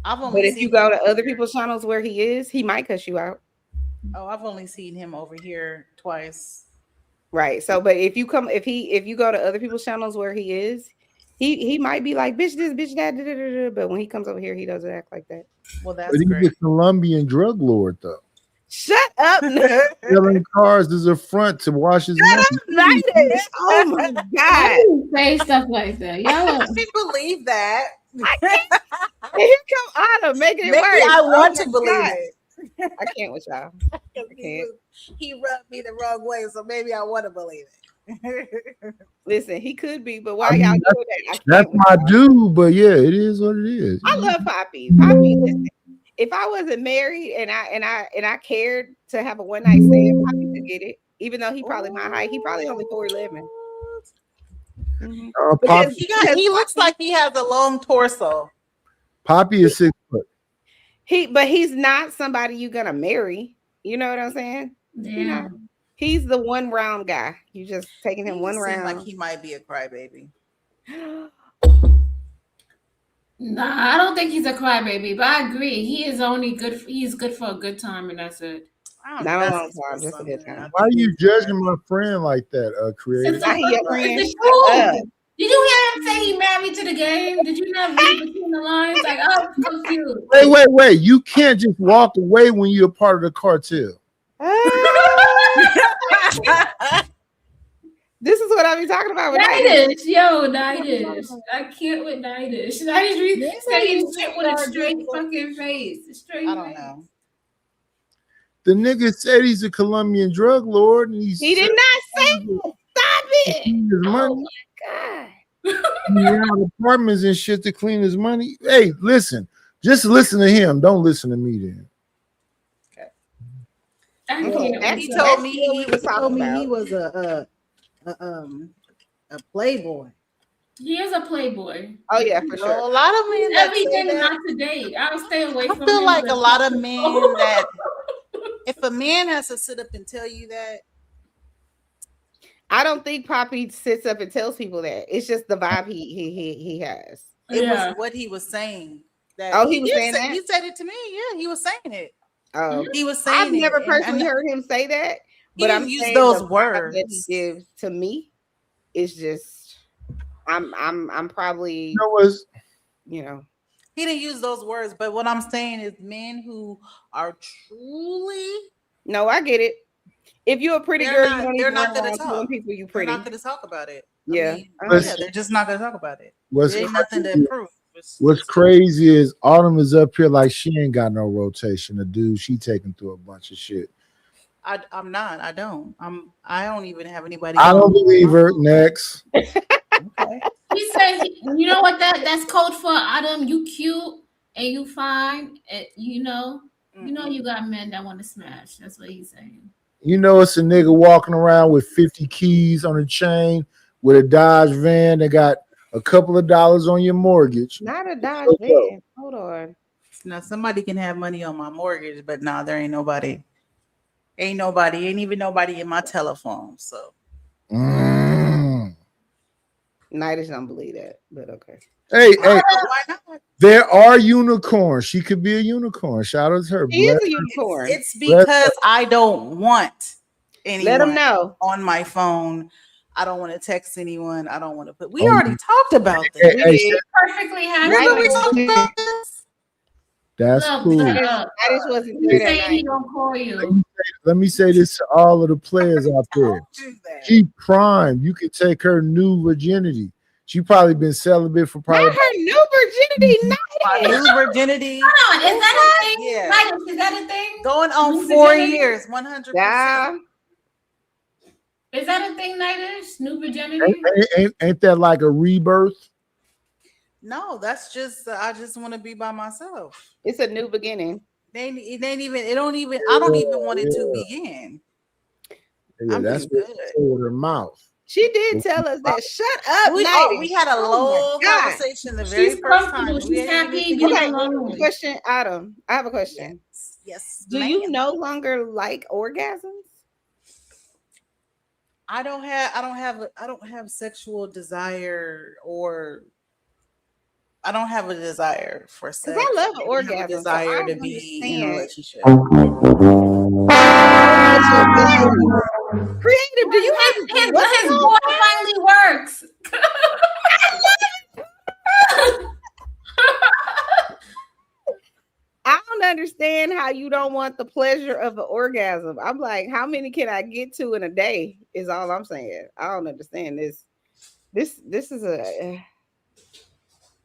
But if you go to other people's channels where he is, he might cuss you out. Oh, I've only seen him over here twice. Right. So, but if you go to other people's channels where he is, he might be like, bitch this, bitch that, da, da, da, da. But when he comes over here, he doesn't act like that. Well, that's But he's great. a Colombian drug lord, though. Shut up, Selling cars as a front to wash his money. Nightish. Oh my I god! didn't say stuff like that. Y'all I can believe that. I can't. Here come Autumn making it Maybe worse. I want Oh to my believe God. it. I can't with y'all. 'Cause can't. he rubbed me the wrong way, so maybe I want to believe it. Listen, he could be, but why I mean, y'all doing that? I That's can't. my dude, but yeah, it is what it is. I love Poppy. Poppy, listen. If I wasn't married and I cared to have a one night stand, Poppy could get it. Even though he probably my height, he probably only 4'11". Poppy, He looks like he has a long torso. Poppy is 6 foot. But he's not somebody you're gonna marry. You know what I'm saying? You know, he's the one round guy. You just taking him one round. Like he might be a crybaby. Nah, I don't think he's a crybaby, but I agree. He is only good. He's good for a good time, and that's it. Not a long time, just a good time. Why are you judging my friend like that, Creative? Not your friend. It's the truth. Did you hear him say he married to the game? Did you not read between the lines? Like, I'm confused. Wait. You can't just walk away when you're a part of the cartel. This is what I be talking about with Nightish. Yo, Nightish. I can't with Nightish. Nightish saying shit with a straight fucking face. A straight I don't face. know. The nigga said he's a Colombian drug lord, and He did not say that. Stop it. his money. God. He had apartments and shit to clean his money. Hey, listen, just listen to him. Don't listen to me then. I Okay, can't. He told me he was talking about. he was a playboy. He is a playboy. Oh yeah, for So sure. a lot of men that say Everything that, not to date. I'll stay away I from feel him, like but- a lot of men that if a man has to sit up and tell you that, I don't think Poppy sits up and tells people that. It's just the vibe he has. it Yeah. was what he was saying. That Oh, he was did saying say- that? He said it to me. Yeah, he was saying it. Oh, He was saying I've never it, and- personally and heard him say that, He but I'm didn't use saying those the vibe words. that he gives to me is just I'm probably You know what's you know He didn't use those words, but what I'm saying is men who are truly no, I get it. If you're a pretty They're girl, not- you don't they're even not run gonna around talk. telling people you they're pretty. not going to talk about it. Yeah. Yeah, they're just not going to talk about it. what's There ain't nothing to crazy- prove. What's crazy is Autumn is up here like she ain't got no rotation. The dude she taking through a bunch of shit. I'm not. I don't. I don't even have anybody. I don't believe her. Next. Okay. He said, you know what that's code for? Adam, you cute and you fine. And you know you got men that want to smash. That's what he's saying. You know it's a nigga walking around with 50 keys on a chain with a Dodge van that got a couple of dollars on your mortgage. Not a Dodge van. Hold on. Now somebody can have money on my mortgage, but nah, there ain't nobody. Ain't even nobody in my telephone. So Nightish don't believe that, but okay. Hey, why not? there are unicorns. She could be a unicorn. Shout out to her. He is a unicorn. It's because I don't want anyone Let him know. on my phone. I don't want to text anyone. I don't want to put. We already talked about this. Hey, hey, did. Perfectly happy. Remember we talked about this? that's Look, cool. Nightish wasn't He's here that saying he night. don't call you. Let me say this to all of the players out there. Don't do that. She prime. You can take her new virginity. She probably been celibate for Not probably. her new virginity, My Nightish. new virginity. Hold on, is that a thing? Yeah. Nightish, is that a thing? Going on New 4 virginity? years, 100%. Yeah. Is that a thing, Nightish? New virginity? Ain't that like a rebirth? No, that's just I just want to be by myself. It's a new beginning. It ain't even. It don't even. I don't even want it to begin. Yeah, I'm that's good. what she said with her mouth. She did tell us that. Shut up, Nightish. We had a Oh low my God. conversation the very She's first comfortable. time. She's happy. Anything Get Okay, along. question, Adam. I have a question. Yes. Do you no longer like orgasms? I don't have sexual desire, or I don't have a desire for sex. I love I don't have a orgasm, so desire I to don't be in a understand. relationship. Creative, do you have His boy finally works. I don't understand how you don't want the pleasure of an orgasm. I'm like, how many can I get to in a day? Is all I'm saying. I don't understand this. This is a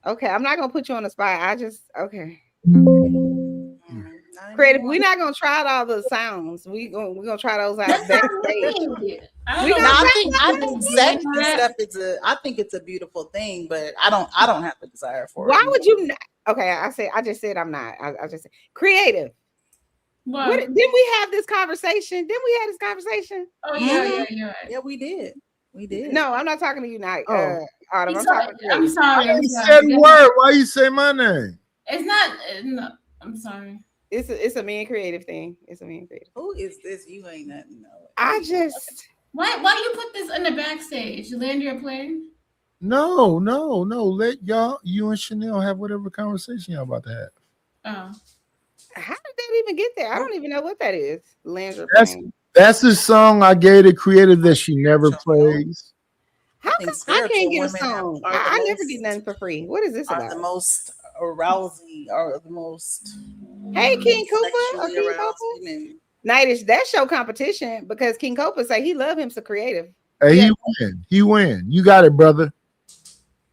okay. I'm not gonna put you on the spot. I just okay. Not Creative. We're not gonna try all the sounds. We're gonna try those out That's backstage. not I We don't No, know. I think sex and that. stuff I think it's a beautiful thing, but I don't have a desire for it. Why would you not? Okay, I just said I'm not. I just said creative. Well, What didn't we have this conversation? Didn't we have this conversation? oh yeah, you're right. Yeah, we did. We did. No, I'm not talking to you, Night. Oh. Autumn. I'm talking to I'm you. sorry. I'm You sorry. said a word. Why you say my name? It's not. No, I'm sorry. It's a man creative thing. It's a man creative. Who is this? You ain't nothing. No. I just Why do you put this in the backstage? You land your plane? No. Let you and Chanel have whatever conversation y'all about to have. Oh. how did that even get there? I don't even know what that is. Landry That's- Payne. That's the song I gave the creative that she never plays. How think come I can't spiritual get a women song? are the I never most- get nothing for free. What is this Are about? the most arousing, or the most Hey, King Cooper or sexually King aroused Cooper? women. Nightish, that show competition because King Cooper say he love him so creative. Hey, Yeah. he win. You got it, brother.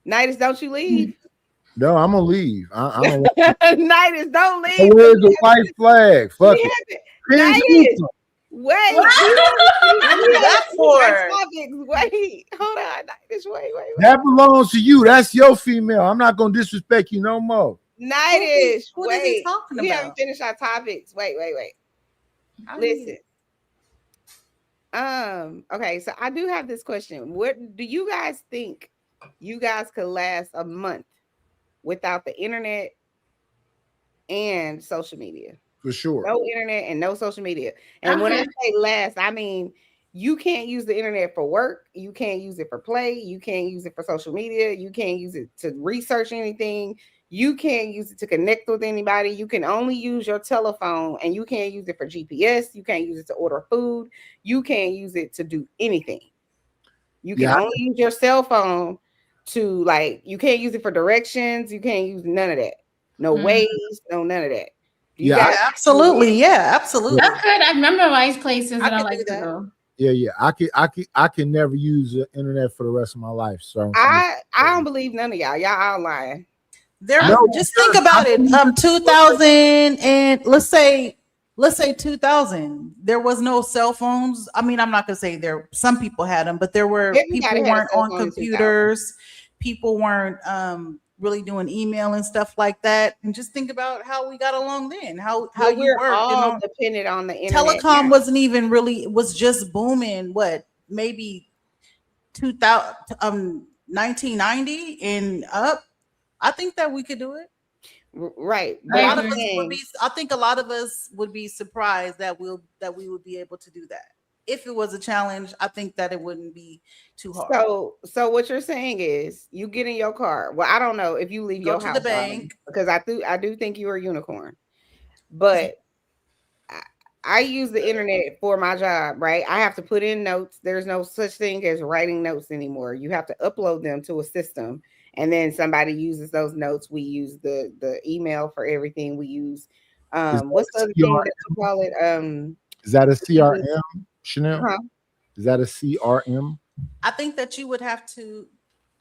Nightish, don't you leave. No, I'm gonna leave. I don't. Nightish, don't leave. Where's the white flag? Fuck We it. have to- King Nightish, Cooper. wait. What is that for? Wait, hold on. Nightish, wait. That belongs to you. That's your female. I'm not gonna disrespect you no more. Nightish, What is he wait. talking We about? haven't finished our topics. Wait. I Listen. Okay, so I do have this question. What do you guys think you guys could last a month without the internet and social media? For sure. No internet and no social media. And when I Okay. say last, I mean you can't use the internet for work, you can't use it for play, you can't use it for social media, you can't use it to research anything, you can't use it to connect with anybody. You can only use your telephone, and you can't use it for GPS, you can't use it to order food, you can't use it to do anything. You can Yeah. only use your cell phone to, like, you can't use it for directions, you can't use none of that. No Mhm. ways, no none of that. You Yeah, guys- Yeah, absolutely. Yeah, absolutely. That's good. I memorize places that I could like do to that. go. Yeah. I can never use the internet for the rest of my life. So I don't believe none of y'all. Y'all all lying. There, No, just think about it. 2000 and let's say 2000. There was no cell phones. I mean, I'm not gonna say there. Some people had them, but there were Everybody people had a weren't cell on phone in 2000. computers. People weren't really doing email and stuff like that. And just think about how we got along then. How But you we're worked. all dependent on the internet. Telecom now. wasn't even really, was just booming. What, maybe 2000 1990 and up. I think that we could do it. Right. A But lot I'm of us would saying, be, I think a lot of us would be surprised that we would be able to do that. If it was a challenge, I think that it wouldn't be too hard. so what you're saying is you get in your car. Well, I don't know if you leave Go your to house the bank. because I do think you're a unicorn. But I use the internet for my job, right? I have to put in notes. There's no such thing as writing notes anymore. You have to upload them to a system, and then somebody uses those notes. We use the email for everything. We use what's the other thing that you call it? is that a CRM, Chanel? Huh? Is that a CRM? I think that you would have to,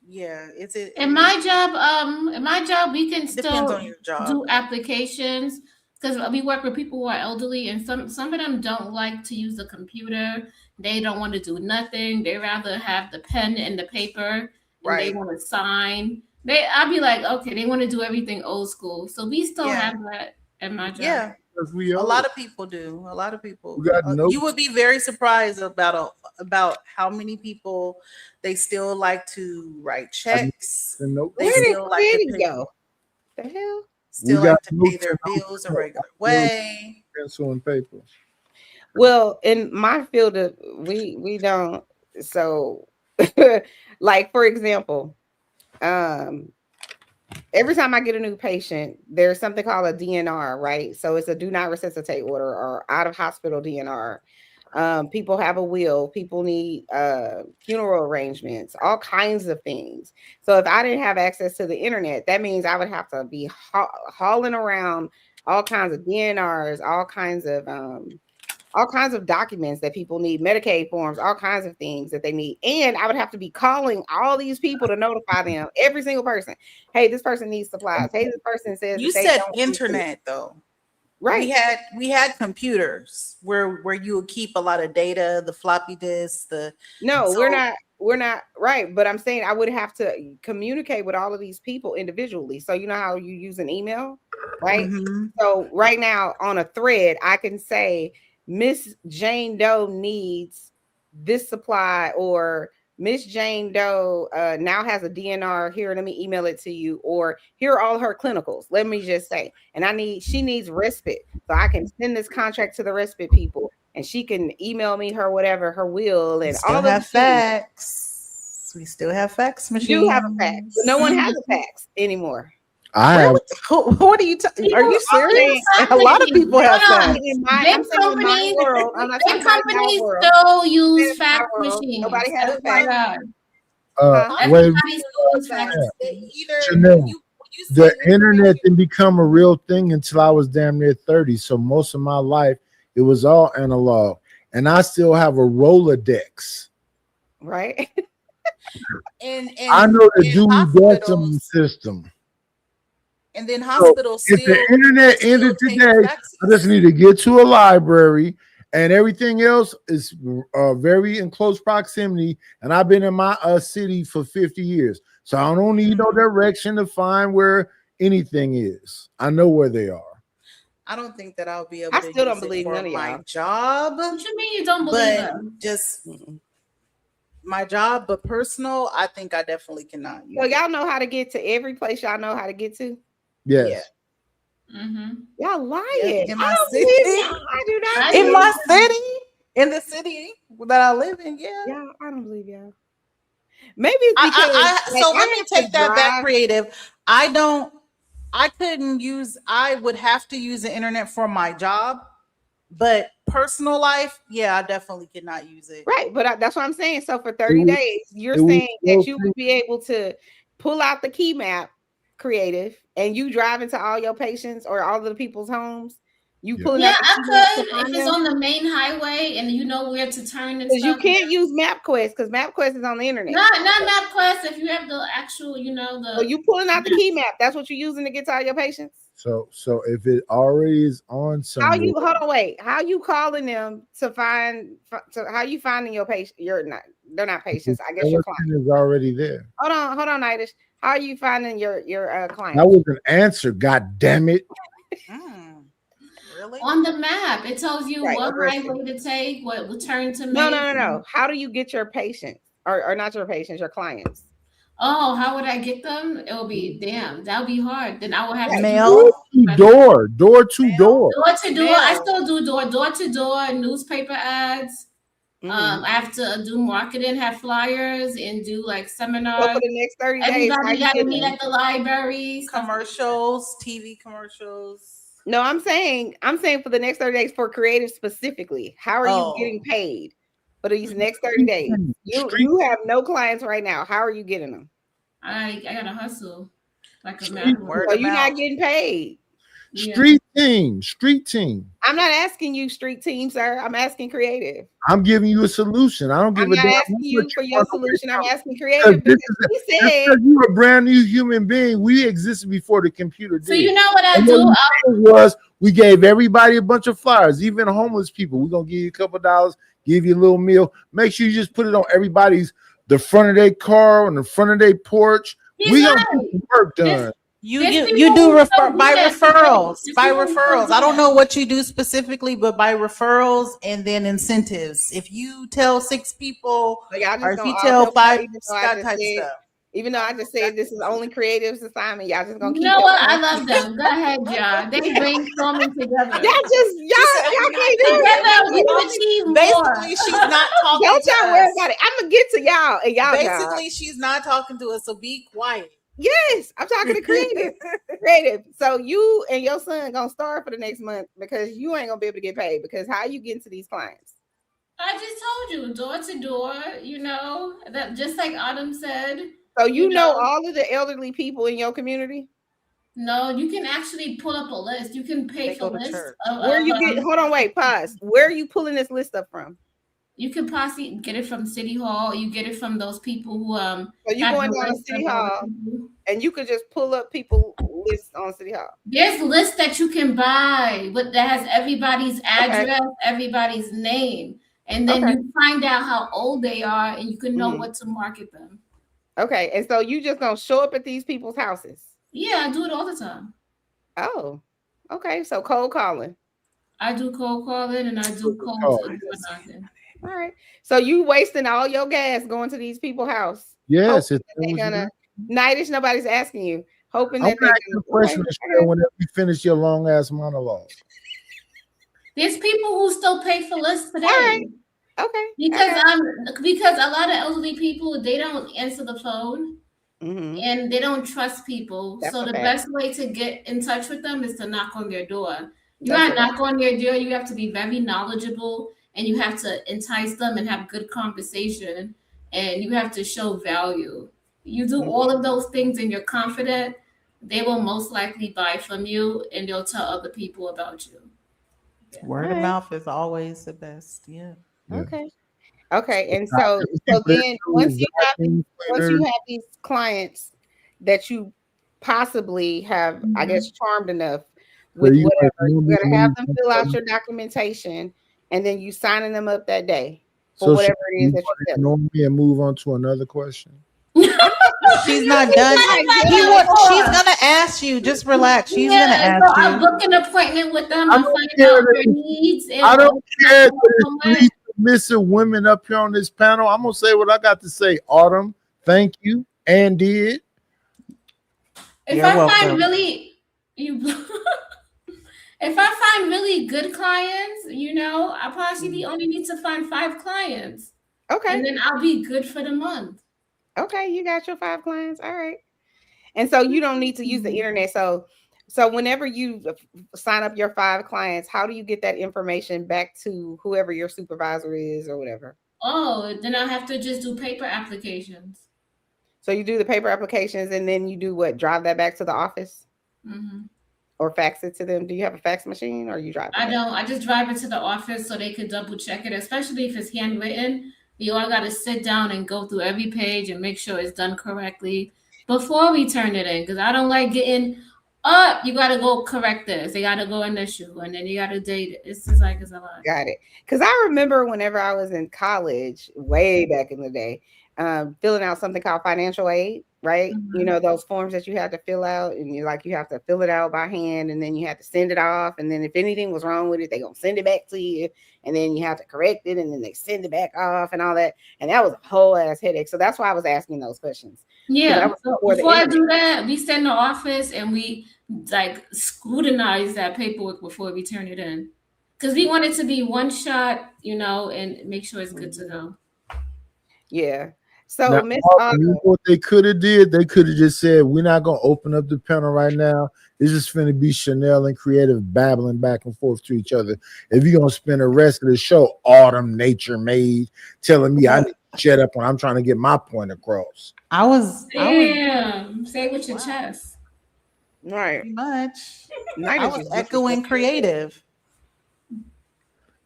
yeah. It's it. In my job, we can Depends still on your job. do applications because we work with people who are elderly, and some of them don't like to use the computer. They don't want to do nothing. They rather have the pen and the paper, and they Right. want to sign. I'll be like, okay, they want to do everything old school. So we still Yeah. have that at my job. Yeah. Because we A old. lot of people do. A lot of people. We got notes. You would be very surprised about how many people they still like to write checks. The notes. They Where did still like to Kitty pay, go? The hell? still We got like to pay notes their and bills a regular way. Pencil and paper. Well, in my field, we don't. So, like for example, every time I get a new patient, there's something called a DNR, right? So it's a do not resuscitate order or out of hospital DNR. People have a will, people need funeral arrangements, all kinds of things. So if I didn't have access to the internet, that means I would have to be hauling around all kinds of DNRs, all kinds of documents that people need, Medicaid forms, all kinds of things that they need. And I would have to be calling all these people to notify them, every single person. Hey, this person needs supplies. Hey, this person says You that they said don't need food. internet though. Right. We had computers where you would keep a lot of data, the floppy disks, No, So- we're not right. But I'm saying I would have to communicate with all of these people individually. So you know how you use an email, right? Mhm. So right now on a thread, I can say Miss Jane Doe needs this supply, or Miss Jane Doe now has a DNR. Here, let me email it to you, or here are all her clinicals. Let me just say, and she needs respite, so I can send this contract to the respite people, and she can email me her whatever, her will, We and still all of have the things. fax. We still have fax We machines. do have a fax, but no one has a fax anymore. I have Really? What are you talking? Are you People serious? always A lot of faxing. people have Hold on. fax. I'm saying in my world. I'm not Big talking about in companies our world. still use In my fax world, machines. nobody has a fax. FYI. Huh? wait, Everybody still use fax Yeah. machines. Chanel, the internet didn't become a real thing until I was damn near 30. So most of my life it was all analog, and I still have a Rolodex. Right. And I know the and Dewey Decimal hospitals, System. and then hospitals If still the internet still ended take today, I faxes. just need to get to a library, and everything else is very in close proximity. And I've been in my city for 50 years, so I don't need no direction to find where anything is. I know where they are. I don't think that I'll be able I to still don't use it believe for none of my y'all. job, What you mean you don't believe but them? just Mm-mm. my job, but personal, I think I definitely cannot use So it. y'all know how to get to every place y'all know how to get to. Yes. Mm-hmm. Y'all lying. In my I don't city. believe y'all. I do not. I believe In my y'all. city, in the city that I live in, yeah. Y'all, I don't believe y'all. Maybe it's because So like, let I me have to take that back, drive. creative. I would have to use the internet for my job, but personal life, yeah, I definitely could not use it. Right, but that's what I'm saying. So for 30 was- days, you're it was saying that so you would be able to pull out the key map, creative, and you drive into all your patients or all of the people's homes. You Yeah. pulling Yeah, out the I key map to could if find it's them? on the main highway and you know where to turn and Because you stuff. can't use MapQuest because MapQuest is on the internet. Not MapQuest. If you have the actual, So you pulling out the key map. That's what you're using to get to all your patients. So if it already is on somewhere, How you hold on, wait? How you calling them to find? How you finding your patient? You're not. They're not patients. I guess your clients. skeleton is already there. Hold on, Nitish. How are you finding your clients? That was an answer. God damn it! Really? on the map, it tells you Right, what listen. highway to take, what turn to No, make. no. How do you get your patients, or not your patients, your clients? Oh, how would I get them? It will be damn. That would be hard. Then I will have to Mail. Door to door. Door to door. I Mail. still do door to door, newspaper ads. Mhm. I have to do marketing, have flyers, and do like So seminars. for the next 30 days, how Everybody you got to get meet them? at the library. Commercials, TV commercials. No, I'm saying for the next 30 days for creative specifically. How are you Oh. getting paid for these next 30 days? You have no clients right now. How are you getting them? I gotta hustle like a Street mad. word. So of you're not mouth. getting paid. Yeah. Street team. I'm not asking you street team, sir. I'm asking creative. I'm giving you a solution. I don't give I'm a not damn asking what you for your want to solution. I'm asking Because creative this because is he just said because you're a brand new human being. We existed before the computer did. So you know what I And do? what we did was we gave everybody a bunch of flyers, even homeless people. We're gonna give you a couple $, give you a little meal. Make sure you just put it on everybody's the front of their car, on the front of their porch. He's We gonna right. get the work done. You There's do people who refer don't do by that today. referrals. There's By people who don't referrals. do I don't that. know what you do specifically, but by referrals and then incentives. If you tell 6 people, so y'all or just if gonna you all tell help 5, out, that type stuff. even though I just said this is only creative's assignment, y'all just gonna You keep know it. what? I love them. Go ahead, y'all. They brainstorming together. Y'all can't do Together, it. we achieve more. Basically, she's not talking Don't to y'all worry us. about it. I'm gonna get to y'all and y'all job. Basically, she's not talking to us, so be quiet. Yes, I'm talking to creative. Creative. So you and your son gonna starve for the next month because you ain't gonna be able to get paid because how you get into these clients? I just told you, door to door, you know, that just like Autumn said. So you know know- all of the elderly people in your community? No, you can actually pull up a list. You can pay They for go to lists church. Where you get hold on, wait, pause. Where are you pulling this list up from? You can possibly get it from City Hall. You get it from those people who So you have going the down to list City of all the Hall people. and you could just pull up people lists on City Hall? There's lists that you can buy, but that has everybody's address, everybody's name, and then Okay. you find out how old they are, and you can know Mhm. what to market them. Okay, and so you just gonna show up at these people's houses? Yeah, I do it all the time. Oh, okay. So cold calling. I do cold calling and I do Cold cold calling. door knocking. All right. So you wasting all your gas going to these people's house. Yes, hoping it that they was gonna Nightish, nobody's asking you. Hoping I that want they're to ask you gonna a question, okay, Michelle, whenever you finish your long ass monologue. There's people who still pay for lists today. right. Okay. Because a lot of elderly people, they don't answer the phone Mhm. and they don't trust people. That's So a the fact. best way to get in touch with them is to knock on their door. You That's gotta a fact. knock on their door, you have to be very knowledgeable and you have to entice them and have good conversation and you have to show value. You do all of those things and you're confident, they will most likely buy from you and they'll tell other people about you. Word of mouth is always the best. Yeah. Yeah. Okay. Okay. And Not so every so people that then do once you have vacuum once you cleaners, have these clients that you possibly have, I guess, charmed enough with you whatever, like you're normally gonna when have you them fill out your documentation and then you signing them up that day for so whatever should it is we that you're selling. ignore me and move on to another question? She's not done. She's gonna ask you. Just relax. She's gonna Yeah, ask so I'll you. book an appointment with them. I I'll don't find care out that their needs. And I don't care that what- there's 3 submissive women up here on this panel. I'm gonna say what I got to say. Autumn, thank you, and did. If You're I welcome. find really if I find really good clients, I possibly only need to find 5 clients. Okay. And then I'll be good for the month. Okay, you got your 5 clients. All right. And so you don't need to use the internet. So whenever you sign up your 5 clients, how do you get that information back to whoever your supervisor is or whatever? Oh, then I have to just do paper applications. So you do the paper applications and then you do what? Drive that back to the office Mhm. or fax it to them? Do you have a fax machine or you drive it I back? don't. I just drive it to the office so they could double check it, especially if it's handwritten. You all got to sit down and go through every page and make sure it's done correctly before we turn it in. Because I don't like getting up. You got to go correct this. They got to go initial and then you got to date it. It's just like it's a lot. Got it. Because I remember whenever I was in college, way back in the day, filling out something called financial aid, right? You know, those forms that you had to fill out, and you have to fill it out by hand, and then you have to send it off. And then if anything was wrong with it, they're gonna send it back to you, and then you have to correct it, and then they send it back off and all that. And that was a whole ass headache. So that's why I was asking those questions. Yeah. was So before the before I internet. do that, we send the office and we scrutinize that paperwork before we turn it in. Because we want it to be one shot, and make sure it's good to go. Yeah. So Now, Miss Autumn, you know what they could have did? They could have just said, "We're not gonna open up the panel right now. It's just gonna be Chanel and Creative babbling back and forth to each other. If you're gonna spend the rest of the show, Autumn, Nature Made, telling me I need to shut up when I'm trying to get my point across." I was Damn. Say it with your chest. right. pretty much. Night I is was just echoing creative.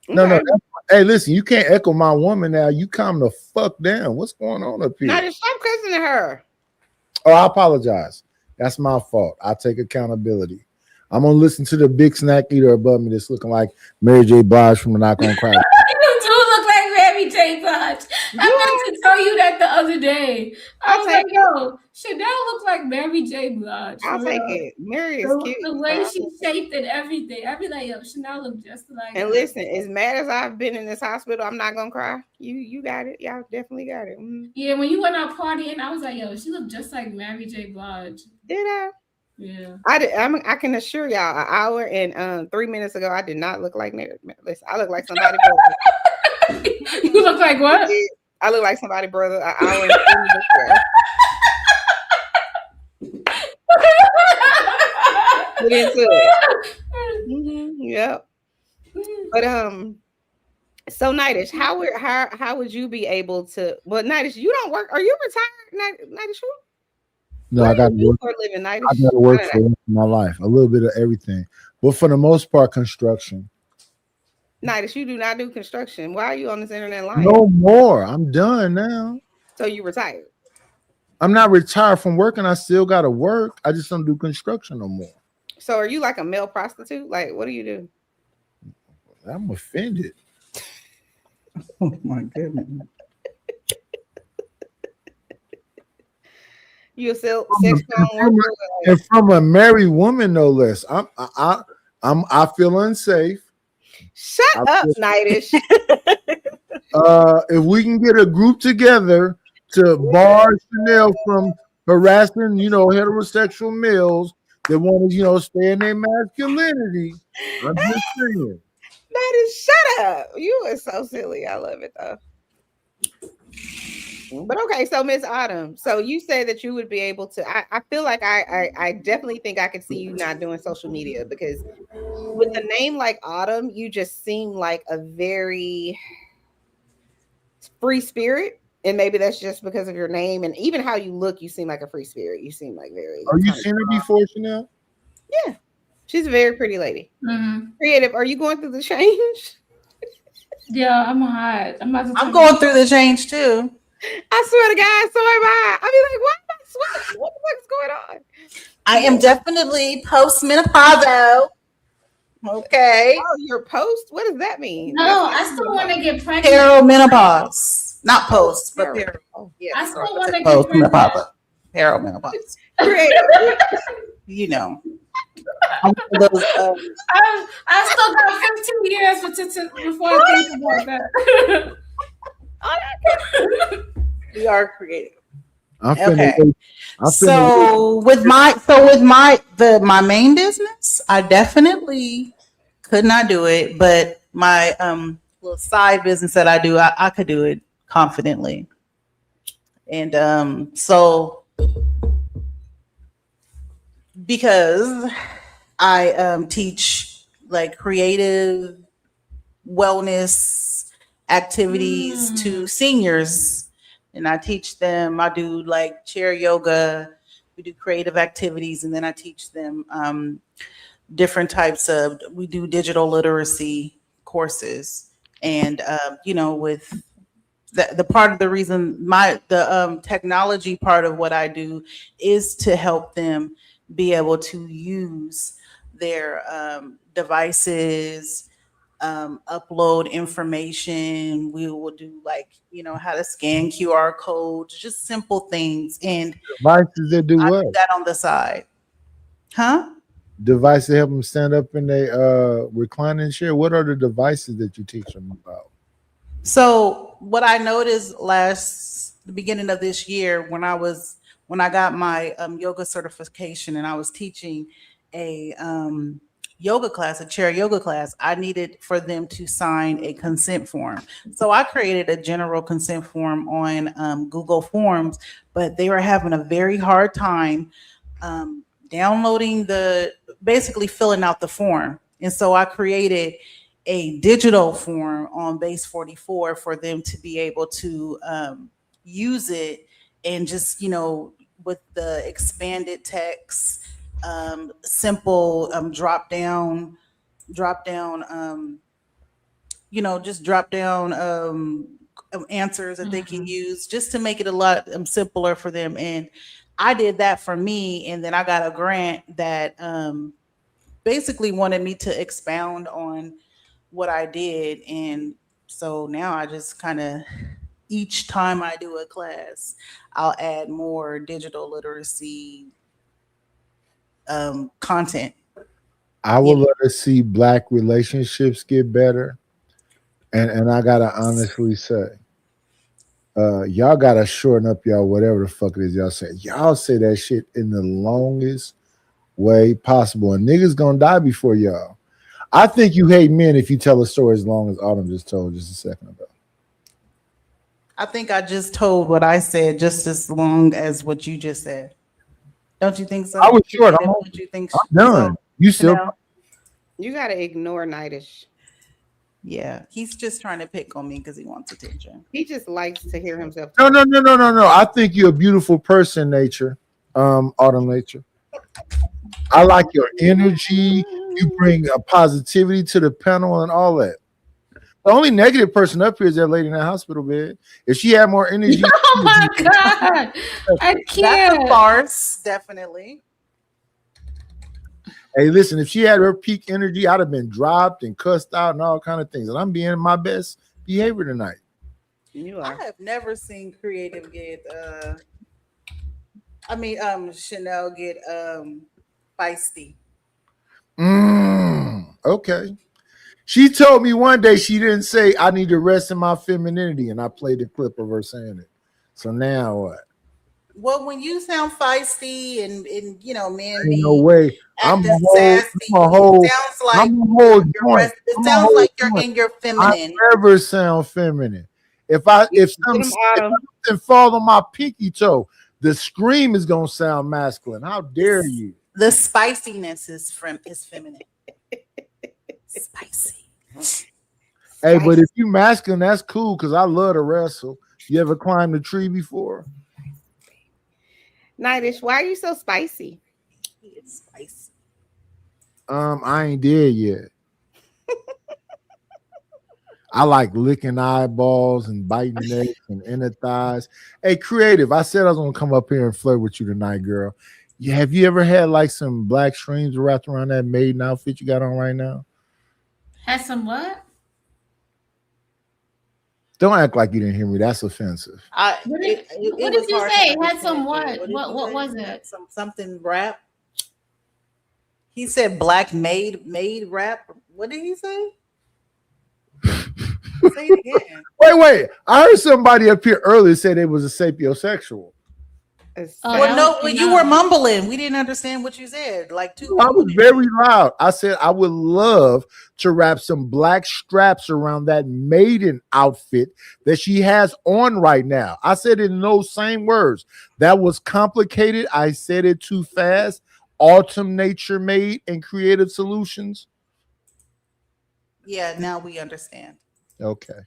No, Okay. hey, listen, you can't echo my woman now. You calm the fuck down. What's going on up here? Night, stop cussing at her. Oh, I apologize. That's my fault. I take accountability. I'm gonna listen to the big snack eater above me that's looking like Mary J. Blige from the Knock on Crack. You do look like Mary J. Blige. I meant to tell you that the other day. I was like, yo, Chanel look like Mary J. Blige. I'll for take real. it. Mary is cute. The way she shaped and everything. I'd be like, yo, Chanel look just like And her. listen, as mad as I've been in this hospital, I'm not gonna cry. You got it. Y'all definitely got it. Yeah, when you went out partying, I was like, yo, she looked just like Mary J. Blige. Did I? Yeah. I can assure y'all, an hour and 3 minutes ago, I did not look like Mary. Listen, I look like somebody brother. You look like what? I look like somebody brother an hour and 3 minutes ago. Get into it. Yep. But so Nightish, how would you be able to? Well, Nightish, you don't work. Are you retired, Nightish? No, I got to work. For a living, Nightish? I got to work for the rest of my life. A little bit of everything, but for the most part, construction. Nightish, you do not do construction. Why are you on this internet line? No more. I'm done now. So you retired? I'm not retired from working. I still got to work. I just don't do construction no more. So are you like a male prostitute? Like, what do you do? I'm offended. Oh my goodness. You a sex phone worker? And from a married woman, no less. I feel unsafe. Shut up, Nightish. If we can get a group together to bar Chanel from harassing, heterosexual males that want to, stay in their masculinity, I'm just saying. Nightish, shut up. You are so silly. I love it though. But okay, so Miss Autumn, so you said that you would be able to. I feel like I definitely think I could see you not doing social media because with a name like Autumn, you just seem like a very free spirit. And maybe that's just because of your name and even how you look, you seem like a free spirit. You seem like very. Are you seen her before, Chanel? Yeah, she's a very pretty lady. Mm-hmm. Creative. Are you going through the change? Yeah, I'm hot. I'm going through the change too. I swear to God, so am I. I be like, why am I sweating? What the fuck is going on? I am definitely postmenopausal. Okay. Oh, you're post? What does that mean? No, I still want to get pregnant. Perimenopause. Not post, but peri. Oh, yeah. I still want to get pregnant. Postmenopausal. Perimenopause. Creative. You know. I'm one of those, I still got 15 years before I think about that. we are creative. Okay. So with my main business, I definitely could not do it, but my little side business that I do, I could do it confidently. And so because I teach like creative wellness activities to seniors, and I teach them, I do like chair yoga, we do creative activities, and then I teach them different types of, we do digital literacy courses. And with the part of the reason the technology part of what I do is to help them be able to use their devices, upload information. We will do like, how to scan QR codes, just simple things. And devices that do I what? do that on the side. Huh? Devices help them stand up in their reclining chair. What are the devices that you teach them about? So what I noticed the beginning of this year when I got my yoga certification and I was teaching a yoga class, a chair yoga class, I needed for them to sign a consent form. So I created a general consent form on Google Forms, but they were having a very hard time downloading basically filling out the form. And so I created a digital form on Base 44 for them to be able to use it, and just, with the expanded text, simple drop down answers that they can use, just to make it a lot simpler for them. And I did that for me, and then I got a grant that basically wanted me to expound on what I did. And so now I just kind of, each time I do a class, I'll add more digital literacy content. I would love to see Black relationships get better. And I gotta honestly say, y'all gotta shorten up y'all whatever the fuck it is y'all say. Y'all say that shit in the longest way possible, and niggas gonna die before y'all. I think you hate men if you tell a story as long as Autumn just told just a second ago. I think I just told what I said just as long as what you just said. Don't you think so? I was short. Don't you think I'm done. You still? You gotta ignore Nightish. Yeah, he's just trying to pick on me because he wants attention. He just likes to hear himself. No. I think you're a beautiful person, Nature. Autumn Nature. I like your energy. You bring a positivity to the panel and all that. The only negative person up here is that lady in the hospital bed. If she had more energy, Oh my god, I That's can't. a farce, definitely. hey, listen, if she had her peak energy, I'd have been dropped and cussed out and all kind of things. And I'm being in my best behavior tonight. You I are. have never seen Creative get Chanel get feisty. Okay. She told me one day she didn't say I need to rest in my femininity, and I played the clip of her saying it. So now what? Well, when you sound feisty and you know, men Ain't be no way. I'm acting a whole, sassy, I'm a whole, it sounds like I'm a whole joint. it I'm a sounds whole like you're joint. in your I feminine. never sound feminine. If Get something them, Autumn. fall on my pinky toe, the scream is gonna sound masculine. How dare you? The spiciness is feminine. Spicy. Hey, but if you masculine, that's cool because I love to wrestle. You ever climbed a tree before? Nightish, why are you so spicy? It's spicy. I ain't dead yet. I like licking eyeballs and biting necks and inner thighs. Hey, Creative, I said I was gonna come up here and flirt with you tonight, girl. Yeah, have you ever had like some black strings wrapped around that maiden outfit you got on right now? Had some what? Don't act like you didn't hear me. That's offensive. What did Was you hard say? to Had some understand. what? Did you What say? was it? Something rap. He said black made rap. What did he say? Say it again. Wait. I heard somebody up here earlier say they was a sapiosexual. Well, no, you were mumbling. We didn't understand what you said. Like two. I was very loud. I said I would love to wrap some black straps around that maiden outfit that she has on right now. I said it in those same words. That was complicated. I said it too fast. Autumn Nature Made and Creative Solutions. Yeah, now we understand. Okay.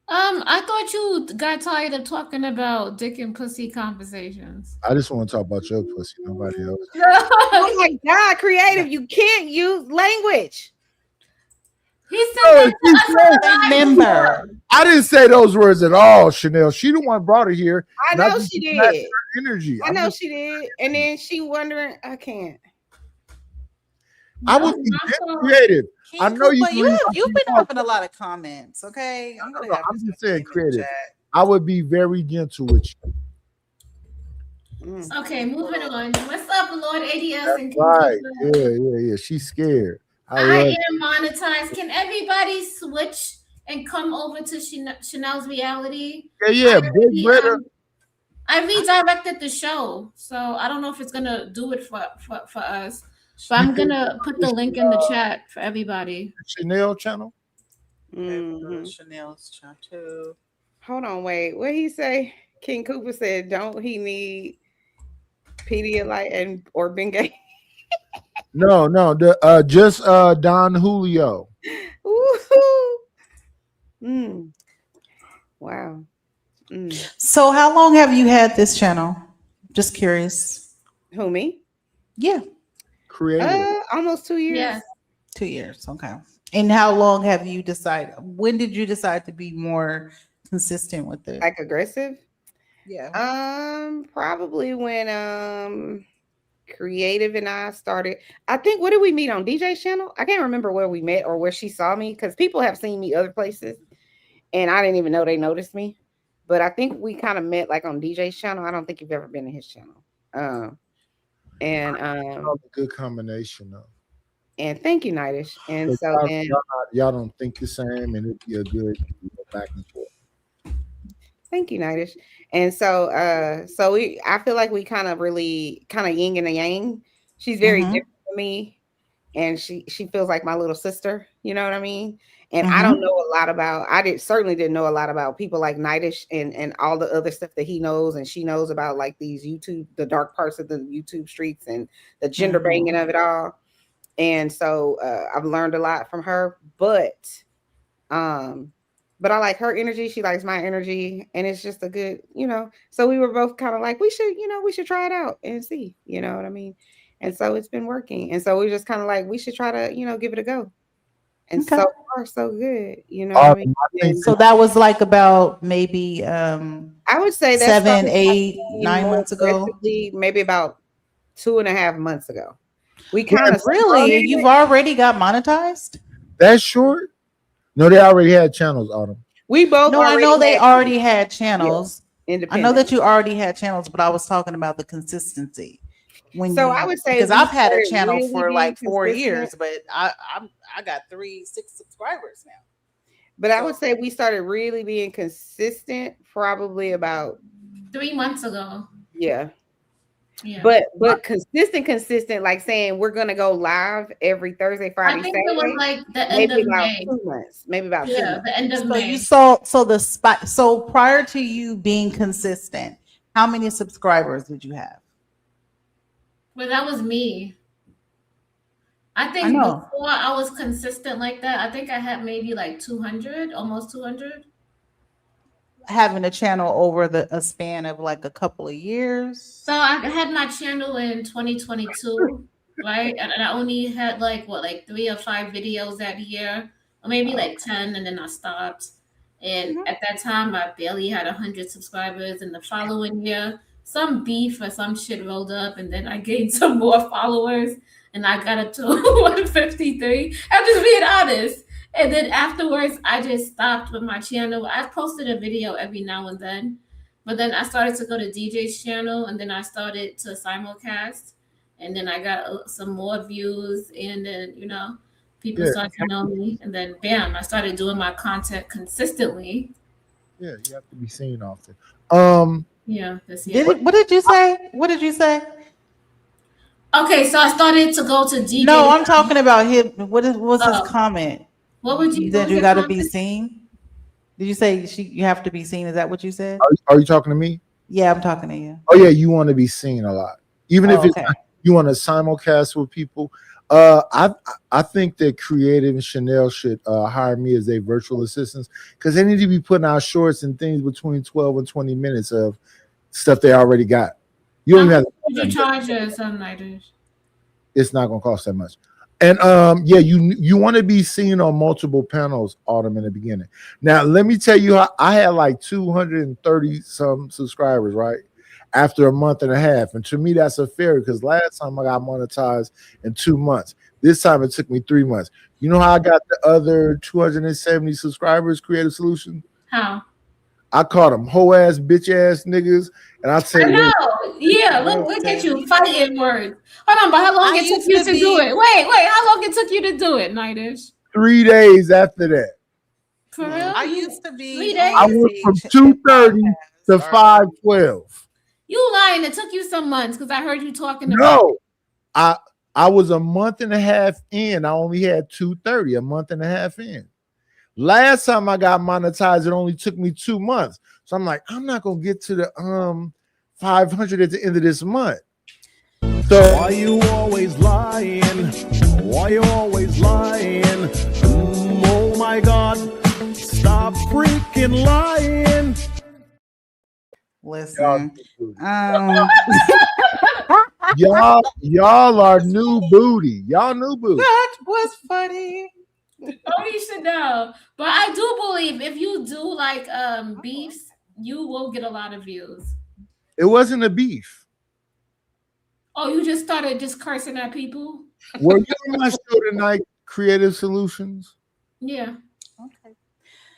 I thought you got tired of talking about dick and pussy conversations. I just want to talk about your pussy, nobody else. Oh my God, Creative, you can't use language. He said Remember. I didn't say those words at all, Chanel. She the one brought her here. I and know just she matched did. her energy. I know she did. And then she wondering, I can't. I would be creative. I know You've you been having a lot of comments. Okay, I'm gonna have. I'm just saying creative. I would be very gentle with you. Okay, moving on. What's up, Lord ADS? And Right. Yeah. She's scared. I am monetized. Can everybody switch and come over to Chanel's reality? Yeah. Big Britta. I redirected the show, so I don't know if it's gonna do it for us. But I'm gonna put the link in the chat for everybody. Chanel channel. Chanel's channel too. Hold on, wait. What he say? King Cooper said, "Don't he need Pedialyte or Bengay?" No. Just Don Julio. Wow. So, how long have you had this channel? Just curious. Who, me? Yeah. Creative. Almost 2 years. Yeah. 2 years. Okay. And how long have you decided? When did you decide to be more consistent with it? Like aggressive? Yeah. Probably when Creative and I started. I think, what did we meet on DJ's channel? I can't remember where we met or where she saw me, because people have seen me other places and I didn't even know they noticed me. But I think we kind of met like on DJ's channel. I don't think you've ever been to his channel. A good combination though. And thank you, Nightish. And so then y'all don't think the same, and it'd be a good back and forth. Thank you, Nightish. And so I feel like we kind of yin and a yang. She's very different from me, and she feels like my little sister, you know what I mean? And I don't know a lot about, certainly didn't know a lot about people like Nightish and all the other stuff that he knows and she knows about, like these the dark parts of the YouTube streets and the gender banging of it all. And so I've learned a lot from her, but I like her energy. She likes my energy, and it's just a good, so we were both kind of like, we should try it out and see, you know what I mean? And so it's been working. And so we just kind of like, we should try to, give it a go. And Okay. so far, so good. You know what I mean? I think And So that was like about maybe I would say that 7, started 8, happening 9 more months ago. aggressively, maybe about 2.5 months ago. We kind of Really? You've already got monetized? that's short. No, they already had channels on them. we both. No, I know they had already had channels. I independent. know that you already had channels, but I was talking about the consistency. So I would say because we I've had a started channel really for being like 4 consistent. years, but I got 6 subscribers now. But I would say we started really being consistent probably about 3 months ago. yeah. Yeah. But consistent, like saying we're gonna go live every Thursday, Friday, I think Saturday. it was like the end Maybe of about May. 2 months. Maybe about 2 Yeah, months. the end of So May. you saw so prior to you being consistent, how many subscribers did you have? But that was me. I think I know. before I was consistent like that, I think I had maybe like 200, almost 200. Having a channel over a span of like a couple of years. So I had my channel in 2022, right? And I only had like 3 or 5 videos that year, or maybe like 10, and then I stopped. And at that time, I barely had 100 subscribers. And the following year, some beef or some shit rolled up, and then I gained some more followers, and I got up to 153. I'm just being honest. And then afterwards, I just stopped with my channel. I posted a video every now and then, but then I started to go to DJ's channel, and then I started to simulcast, and then I got some more views, and then people Yeah. started to know me, and then bam, I started doing my content consistently. Yeah, you have to be seen often. Yeah, this year. What did you say? What did you say? Okay, so I started to go to DJ. No, I'm talking about him. What's his comment? What would you? That you got to be seen? Did you say you have to be seen? Is that what you said? Are you talking to me? Yeah, I'm talking to you. Oh yeah, you want to be seen a lot, even if it's you want to simulcast with people. I think that Creative and Chanel should hire me as their virtual assistants because they need to be putting out shorts and things between 12 and 20 minutes of stuff they already got. You don't even have to. Would you charge us some nighters? It's not going to cost that much. And yeah, you want to be seen on multiple panels, Autumn, in the beginning. Now, let me tell you how I had like 230 some subscribers, right? After a month and a half. And to me, that's a fair because last time I got monetized in 2 months. This time it took me 3 months. You know how I got the other 270 subscribers, Creative Solution? How? I called them hoe ass, bitch ass niggas. And I said, I know. Yeah, look at you fighting words. Hold on, but how long it took you to do it? Wait, how long it took you to do it, Nightish? 3 days after that. For real? I used to be. 3 days? I went from 2:30 to 5:12. You lying. It took you some months because I heard you talking about No, I was a month and a half in. I only had 230, a month and a half in. Last time I got monetized, it only took me 2 months. So I'm like, I'm not gonna get to the 500 at the end of this month. So why you always lying? Why you always lying? Oh my God, stop freaking lying. Listen, y'all are new booty. Y'all new booty. that was funny. Oh, you should know. But I do believe if you do like beefs, you will get a lot of views. It wasn't a beef. Oh, you just started just cursing at people? Were you on my show tonight, Creative Solutions? Yeah. Okay.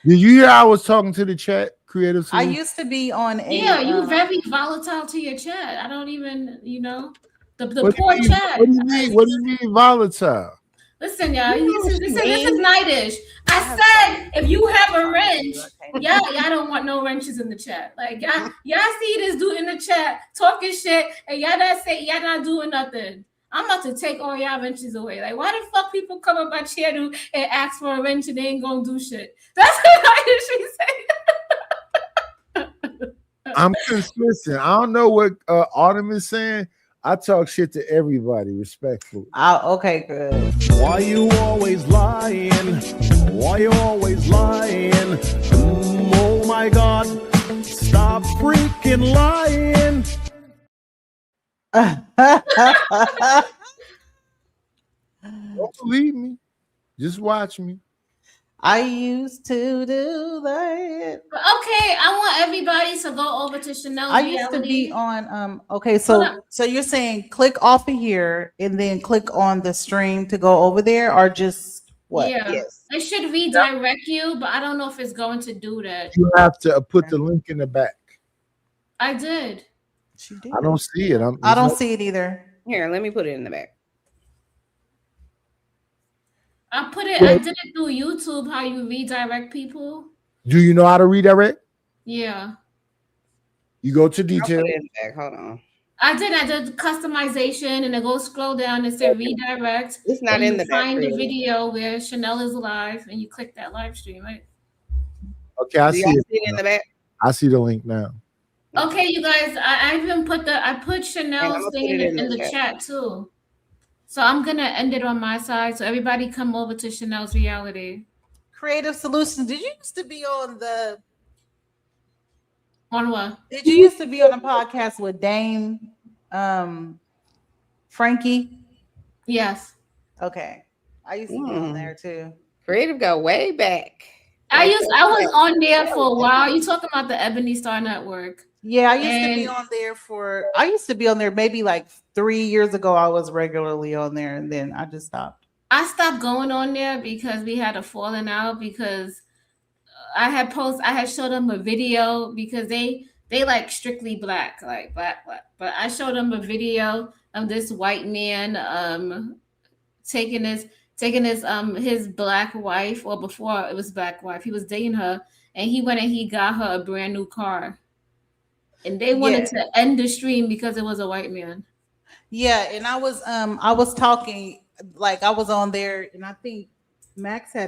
Did you hear I was talking to the chat, Creative I Solutions? used to be on a. Yeah, you very volatile to your chat. I don't even, the What do poor you mean- chat. What do you mean? What do you mean volatile? Listen, y'all. This is Nightish. I said if you have a wrench, y'all don't want no wrenches in the chat. Like y'all see this dude in the chat talking shit, and y'all not doing nothing. I'm about to take all y'all wrenches away. Like, why the fuck people come up my channel and ask for a wrench and they ain't gonna do shit? That's what Nightish be saying. I'm consistent. I don't know what Autumn is saying. I talk shit to everybody respectfully. Okay, good. Why you always lying? Why you always lying? Oh my God, stop freaking lying. Don't believe me. Just watch me. I used to do that. Okay, I want everybody to go over to Chanel's I used to reality. be on okay, Hold so up. you're saying click off of here and then click on the stream to go over there, or just what? Yeah. Yes. It should redirect you, but I don't know if it's going to do that. You have to put the link in the back. I did. She did. I don't see it. I don't see it either. Here, let me put it in the back. I did it through YouTube, how you redirect people. Do you know how to redirect? Yeah. You go to I'll detail. put it in the back. Hold on. I did customization and I go scroll down and say redirect. It's not and in you the back. find the really. video where Chanel is live and you click that live stream, right? Okay, I Do see y'all it. see it in the back? I see the link now. Okay, you guys, I even put I'ma Chanel's put thing it in the chat too. So I'm gonna end it on my side. So everybody come over to Chanel's reality. Creative Solutions. Did you used to be on On what? Did you used to be on a podcast with Dame Frankie? Yes. Okay. I used to be on there too. Creative go way back. I was on there for a while. You talking about the Ebony Star Network? Yeah, I used to be And- on there I used to be on there maybe like 3 years ago. I was regularly on there and then I just stopped. I stopped going on there because we had a falling out because I had showed them a video because they like strictly black, like black. But I showed them a video of this white man taking his black wife, or before it was black wife, he was dating her, and he went and he got her a brand new car. And they wanted to end the stream because it was a white man. Yeah, and I was talking, like I was on there and I think Max had